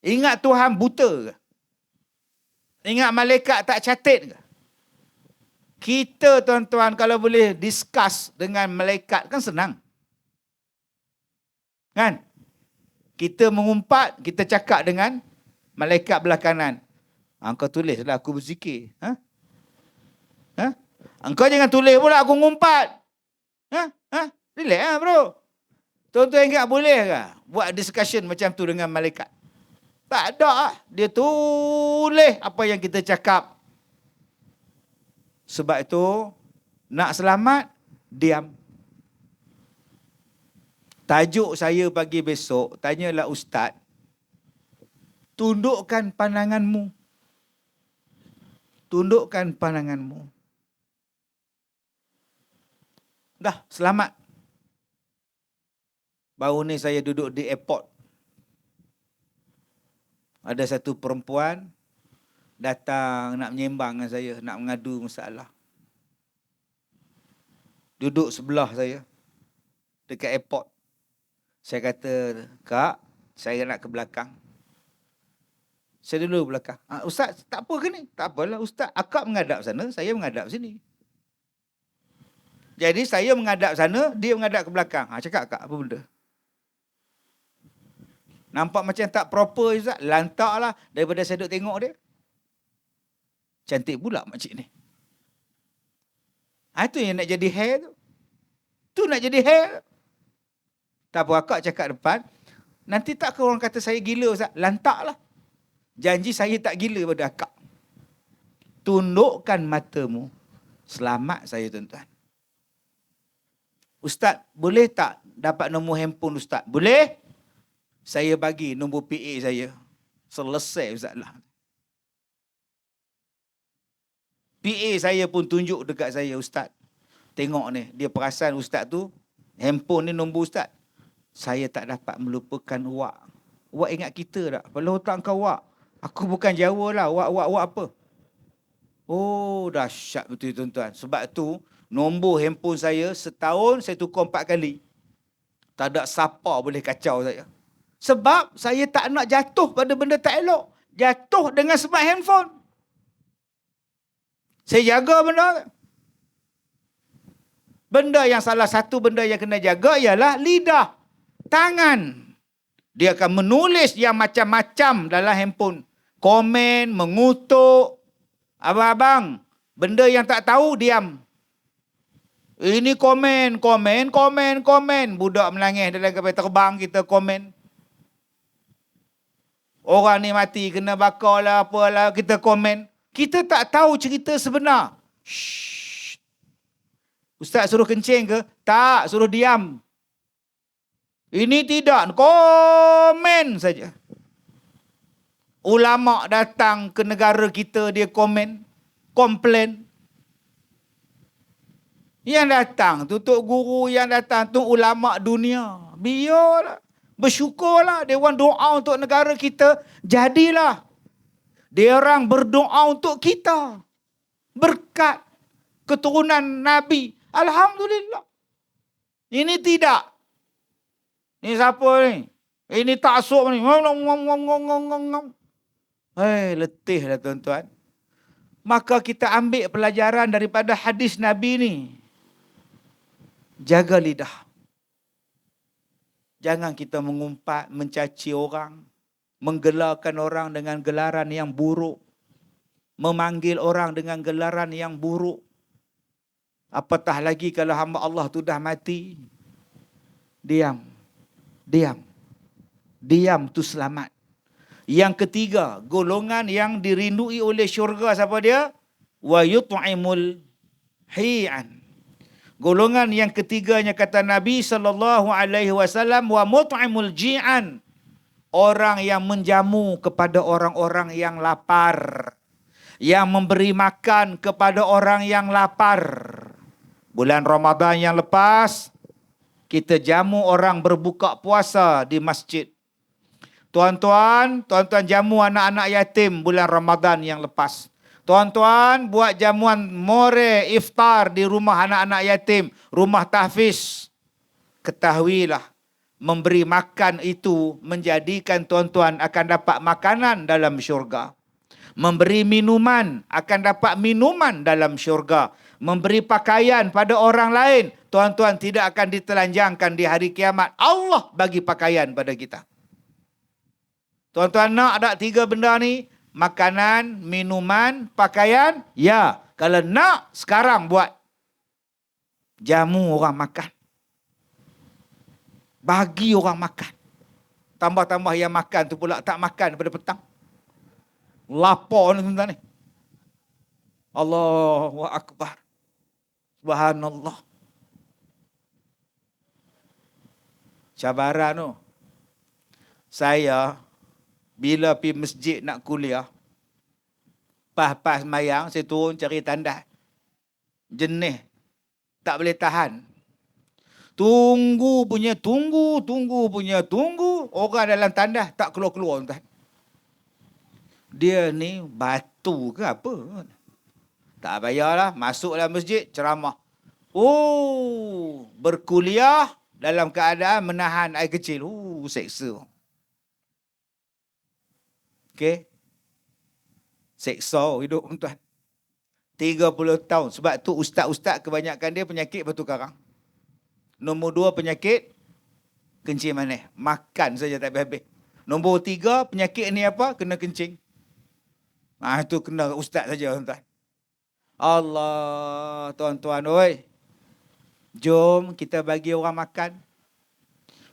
Ingat Tuhan buta ke? Ingat malaikat tak catat ke? Kita tuan-tuan kalau boleh discuss dengan malaikat kan senang. Kan? Kita mengumpat, kita cakap dengan malaikat belah kanan. Engkau tulislah aku berzikir. Engkau jangan tulis pula aku ngumpat. Relax lah bro. Tuan-tuan ingat boleh ke buat discussion macam tu dengan malaikat? Tak ada. Dia tulis apa yang kita cakap. Sebab itu, nak selamat, diam. Tajuk saya pagi besok, tanyalah Ustaz, tundukkan pandanganmu. Tundukkan pandanganmu. Dah, selamat. Baru ni saya duduk di airport. Ada satu perempuan datang nak menyembang dengan saya, nak mengadu masalah. Duduk sebelah saya dekat airport. Saya kata, "Kak, saya nak ke belakang." Saya dulu belakang. "Ustaz, tak apa ke ni?" "Tak apalah Ustaz, akak menghadap sana, saya menghadap sini." Jadi saya menghadap sana, dia menghadap ke belakang. Cakap, "Kak, apa benda?" Nampak macam tak proper, Ustaz. Lantaklah daripada saya duduk tengok dia. Cantik pula makcik ni. Itu yang nak jadi hair tu. Tu nak jadi hair. Tak apa, akak cakap depan. Nanti tak ke orang kata saya gila, Ustaz? Lantaklah. Janji saya tak gila pada akak. Tundukkan matamu. Selamat saya, tuan-tuan. "Ustaz, boleh tak dapat nombor handphone Ustaz?" "Boleh." Saya bagi nombor PA saya. Selesai, Ustaz lah. PA saya pun tunjuk dekat saya, "Ustaz, tengok ni, dia perasan Ustaz tu, handphone ni nombor Ustaz." "Saya tak dapat melupakan wak." "Wak ingat kita tak?" "Kepala otak kau wak. Aku bukan Jawa lah. Wak apa?" Oh, dahsyat betul, tuan-tuan. Sebab tu, nombor handphone saya setahun saya tukar 4 kali. Tak ada siapa boleh kacau saya. Sebab saya tak nak jatuh pada benda tak elok. Jatuh dengan sebab handphone. Saya jaga benda. Benda yang salah satu benda yang kena jaga ialah lidah, tangan. Dia akan menulis yang macam-macam dalam handphone. Komen, mengutuk. Abang-abang, benda yang tak tahu, diam. Ini komen. Budak melangih dalam kapal terbang, kita komen. Orang ni mati, kena bakar lah, apalah, kita komen. Kita tak tahu cerita sebenar. Shh. Ustaz suruh kencing ke? Tak, suruh diam. Ini tidak, komen saja. Ulama datang ke negara kita, dia komen, komplain. Yang datang tu tok guru, yang datang tu ulama dunia. Biarlah. Bersyukurlah. Dia orang doa untuk negara kita. Jadilah. Dia orang berdoa untuk kita. Berkat keturunan Nabi. Alhamdulillah. Ini tidak. Ini siapa ni? Ini taksub ni. Letih dah, tuan-tuan. Maka kita ambil pelajaran daripada hadis Nabi ni. Jaga lidah. Jangan kita mengumpat, mencaci orang, menggelarkan orang dengan gelaran yang buruk, memanggil orang dengan gelaran yang buruk. Apatah lagi kalau hamba Allah tu dah mati. Diam. Diam tu selamat. Yang ketiga, golongan yang dirindui oleh syurga, siapa dia? Wa yut'imul hi'an. Golongan yang ketiganya kata Nabi SAW, wa mut'imul ji'an. Orang yang menjamu kepada orang-orang yang lapar. Yang memberi makan kepada orang yang lapar. Bulan Ramadan yang lepas, kita jamu orang berbuka puasa di masjid. Tuan-tuan jamu anak-anak yatim bulan Ramadan yang lepas. Tuan-tuan buat jamuan more iftar di rumah anak-anak yatim, rumah tahfiz. Ketahuilah, memberi makan itu menjadikan tuan-tuan akan dapat makanan dalam syurga. Memberi minuman akan dapat minuman dalam syurga. Memberi pakaian pada orang lain, tuan-tuan tidak akan ditelanjangkan di hari kiamat. Allah bagi pakaian pada kita. Tuan-tuan nak tak 3 benda ni? Makanan, minuman, pakaian? Ya. Kalau nak, sekarang buat. Jamu orang makan. Bagi orang makan. Tambah-tambah yang makan tu pula tak makan daripada petang. Lapar ni tuan-tuan ni. Allahu Akbar. Subhanallah. Cabaran tu. Saya bila pergi masjid nak kuliah, pas semayang, saya turun cari tandas. Jenis. Tak boleh tahan. Tunggu. Orang dalam tandas tak keluar-keluar, tuan. Dia ni batu ke apa? Tak bayarlah, masuklah masjid, ceramah. Oh, berkuliah dalam keadaan menahan air kecil. Seksa. Okey. Seksa hidup tuan. 30 tahun. Sebab tu ustaz-ustaz kebanyakan dia penyakit batu karang. Nombor 2 penyakit kencing manis. Makan saja tak habis-habis. Nombor 3 penyakit ni apa? Kena kencing. Itu kena ustaz saja tuan. Allah, tuan-tuan oi. Jom kita bagi orang makan.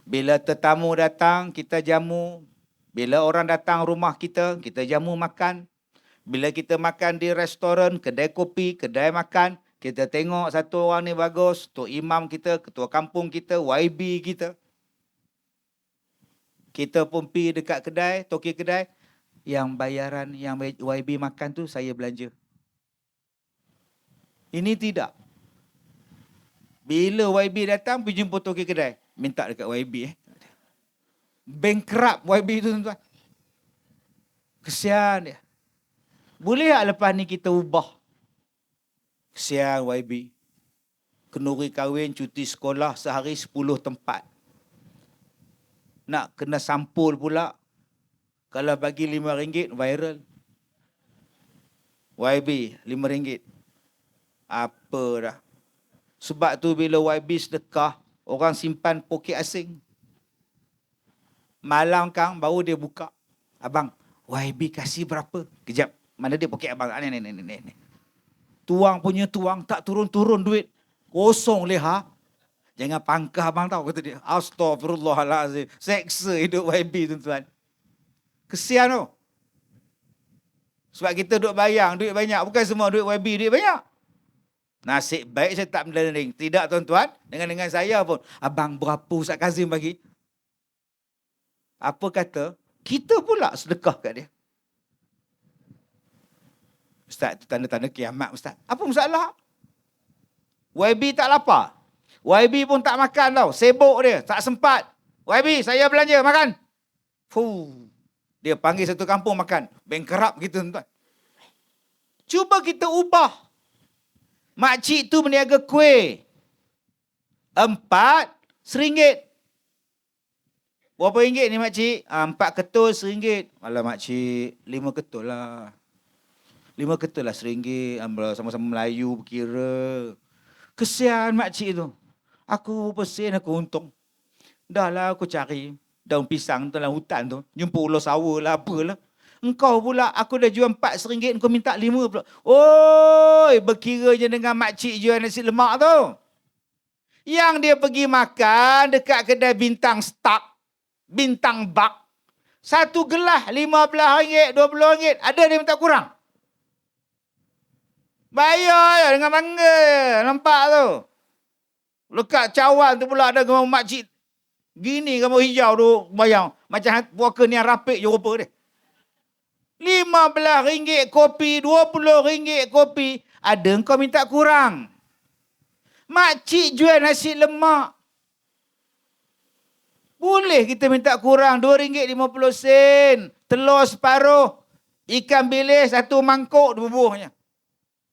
Bila tetamu datang, kita jamu. Bila orang datang rumah kita jamu makan. Bila kita makan di restoran, kedai kopi, kedai makan, kita tengok satu orang ni bagus, tok imam kita, ketua kampung kita, YB kita. Kita pun pergi dekat kedai, toki kedai, yang bayaran yang YB makan tu saya belanja. Ini tidak. Bila YB datang, pergi jumpa toki kedai, minta dekat YB. Bankrupt YB tu tuan-tuan. Kesian dia. Boleh tak lepas ni kita ubah? Kesian YB. Kenduri kahwin, cuti sekolah sehari 10 tempat. Nak kena sampul pula. Kalau bagi RM5 viral. YB RM5. Apa dah. Sebab tu bila YB sedekah, orang simpan poket asing. Malam kang baru dia buka. Abang, YB kasih berapa? Kejap. Mana dia poket abang? Ni. Tuang punya tuang, tak turun-turun duit. Kosong leha. Jangan pangkah abang tahu, kata dia. Astaghfirullahalazim. Seksa hidup YB tuan-tuan. Kesian tu. Sebab kita duk bayang duit banyak. Bukan semua duit YB duit banyak. Nasib baik saya tak meneling. Tidak tuan-tuan. Dengan saya pun. Abang berapa Ustaz Kazim bagi? Apa kata? Kita pula sedekah kat dia. Ustaz, itu tanda-tanda kiamat Ustaz. Apa masalah? YB tak lapar. YB pun tak makan tau. Sibuk dia. Tak sempat. YB, saya belanja makan. Dia panggil satu kampung makan. Bankrupt gitu tuan. Cuba kita ubah. Makcik tu meniaga kuih. 4 RM1. Berapa ringgit ni makcik? 4 ketul RM1. Alah makcik, 5 ketul lah. 5 ketul lah RM1. Sama-sama Melayu berkira. Kesian makcik tu. Aku pesin, aku untung. Dah lah aku cari daun pisang dalam hutan tu. Jumpa ular sawa lah, apalah. Engkau pula, aku dah jual 4 RM1, kau minta 5 pula. Oi, berkira je dengan makcik jual nasi lemak tu. Yang dia pergi makan dekat kedai Bintang Stark, Bintang Bak. Satu gelas RM15, RM20. Ada dia minta kurang. Bayar dengan bangga. Nampak tu. Lekat cawan tu pula ada gambar makcik. Gini gambar hijau tu bayang. Macam puaka ni yang rapik je rupa dia. RM15 kopi, RM20 kopi. Ada kau minta kurang. Makcik jual nasi lemak. Boleh kita minta kurang. RM2.50. Telur separuh. Ikan bilis satu mangkuk bubuhnya.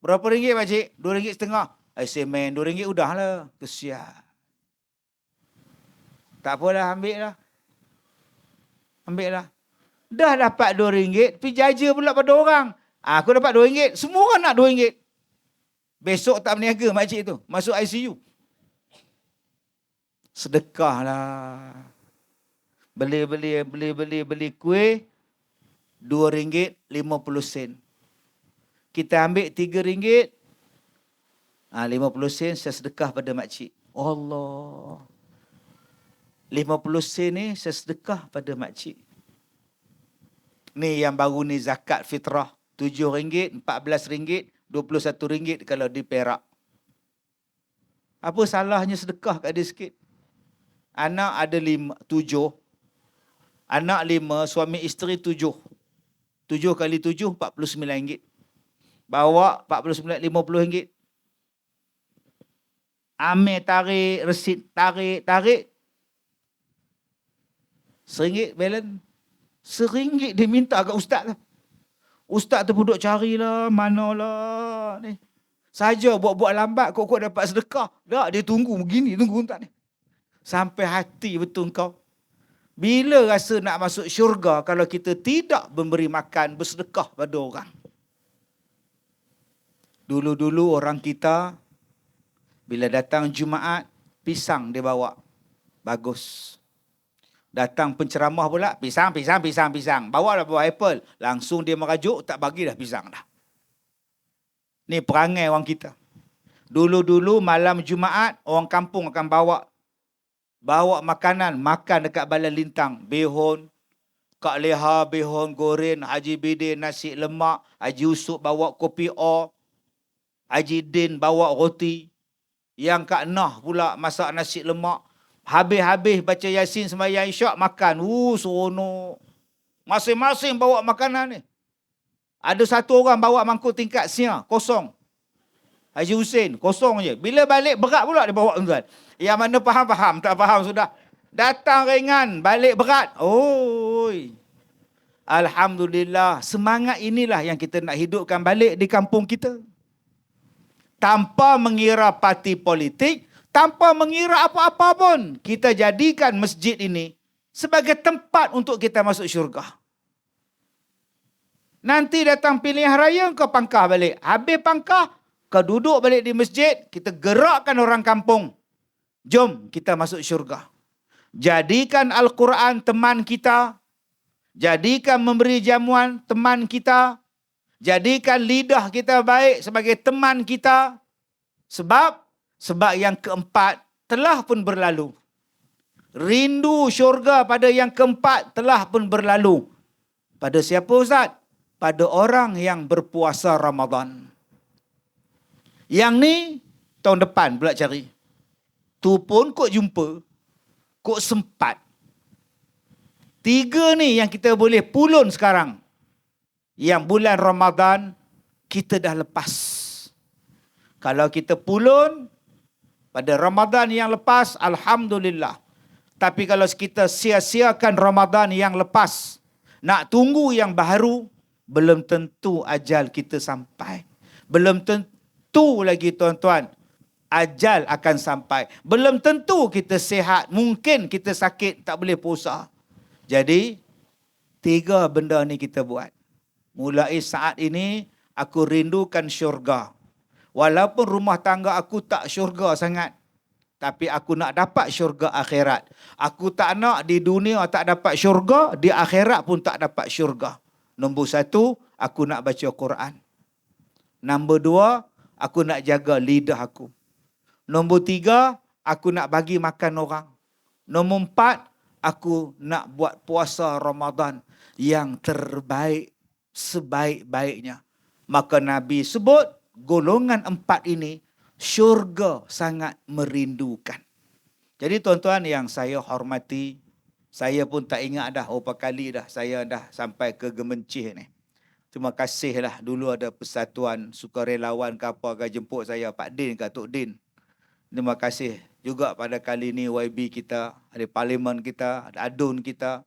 Berapa ringgit makcik? RM2.50. Semen RM2 udahlah. Kesian. Tak apalah, ambil lah. Ambil lah. Dah dapat RM2, pergi jaja pula pada orang. Aku dapat RM2. Semua orang nak RM2. Besok tak berniaga makcik tu. Masuk ICU. Sedekahlah. Beli kuih. RM2.50. Kita ambil RM3. 50 sen saya sedekah pada makcik. Allah. 50 sen ni saya sedekah pada makcik. Ni yang baru ni zakat fitrah. RM7, RM14, RM21 kalau di Perak. Apa salahnya sedekah kat dia sikit? Anak ada 7. Anak 5, suami isteri 7. 7 kali 7, RM49. Bawa RM49, RM50. Amir tarik, resit tarik. RM1 balance. RM1 dia minta kat ustaz lah. Ustaz tu pun duk carilah, manalah ni. Saja buat-buat lambat kok dapat sedekah. Tak, dia tunggu begini, tunggu tak ni. Sampai hati betul kau. Bila rasa nak masuk syurga kalau kita tidak memberi makan, bersedekah pada orang. Dulu-dulu orang kita, bila datang Jumaat, pisang dia bawa. Bagus. Datang penceramah pula, pisang. Bawa apple. Langsung dia merajuk, tak bagi dah pisang dah. Ni perangai orang kita. Dulu-dulu malam Jumaat, orang kampung akan bawa makanan, makan dekat Balai Lintang. Bihun, Kak Leha, bihun goreng, Haji Bidin, nasi lemak, Haji Yusuf bawa kopi o, Haji Din bawa roti. Yang Kak Nah pula masak nasi lemak. Habis-habis baca Yasin sembahyang Isyak, makan. Seronok. Masing-masing bawa makanan ni. Ada satu orang bawa mangkuk tingkat sia, kosong. Haji Hussein, kosong je. Bila balik berat pula dia bawa tuan. Yang mana faham, tak faham sudah. Datang ringan, balik berat. Oi. Alhamdulillah, semangat inilah yang kita nak hidupkan balik di kampung kita. Tanpa mengira parti politik, tanpa mengira apa-apa pun, kita jadikan masjid ini sebagai tempat untuk kita masuk syurga. Nanti datang pilihan raya, kau pangkah balik. Habis pangkah, kau duduk balik di masjid, kita gerakkan orang kampung. Jom kita masuk syurga. Jadikan Al-Quran teman kita. Jadikan memberi jamuan teman kita. Jadikan lidah kita baik sebagai teman kita. Sebab yang keempat telah pun berlalu. Rindu syurga pada yang keempat telah pun berlalu. Pada siapa Ustaz? Pada orang yang berpuasa Ramadan. Yang ni tahun depan pula cari. Tu pun kok jumpa, kok sempat. 3 ni yang kita boleh pulun sekarang. Yang bulan Ramadan kita dah lepas. Kalau kita pulun pada Ramadan yang lepas, alhamdulillah. Tapi kalau kita sia-siakan Ramadan yang lepas, nak tunggu yang baru, belum tentu ajal kita sampai. Belum tentu lagi tuan-tuan, ajal akan sampai. Belum tentu kita sihat. Mungkin kita sakit, tak boleh puasa. Jadi, 3 benda ni kita buat. Mulai saat ini, aku rindukan syurga. Walaupun rumah tangga aku tak syurga sangat, tapi aku nak dapat syurga akhirat. Aku tak nak di dunia tak dapat syurga, di akhirat pun tak dapat syurga. Nombor 1, aku nak baca Quran. Nombor 2, aku nak jaga lidah aku. Nombor 3, aku nak bagi makan orang. Nombor 4, aku nak buat puasa Ramadan yang terbaik, sebaik-baiknya. Maka Nabi sebut, golongan 4 ini, syurga sangat merindukan. Jadi tuan-tuan yang saya hormati, saya pun tak ingat dah berapa kali dah saya dah sampai ke Gemencih ni. Terima kasihlah dulu ada persatuan sukarelawan ke apa ke jemput saya, Pak Din ke Tok Din. Terima kasih juga pada kali ni YB kita, ada parlimen kita, ada adun kita.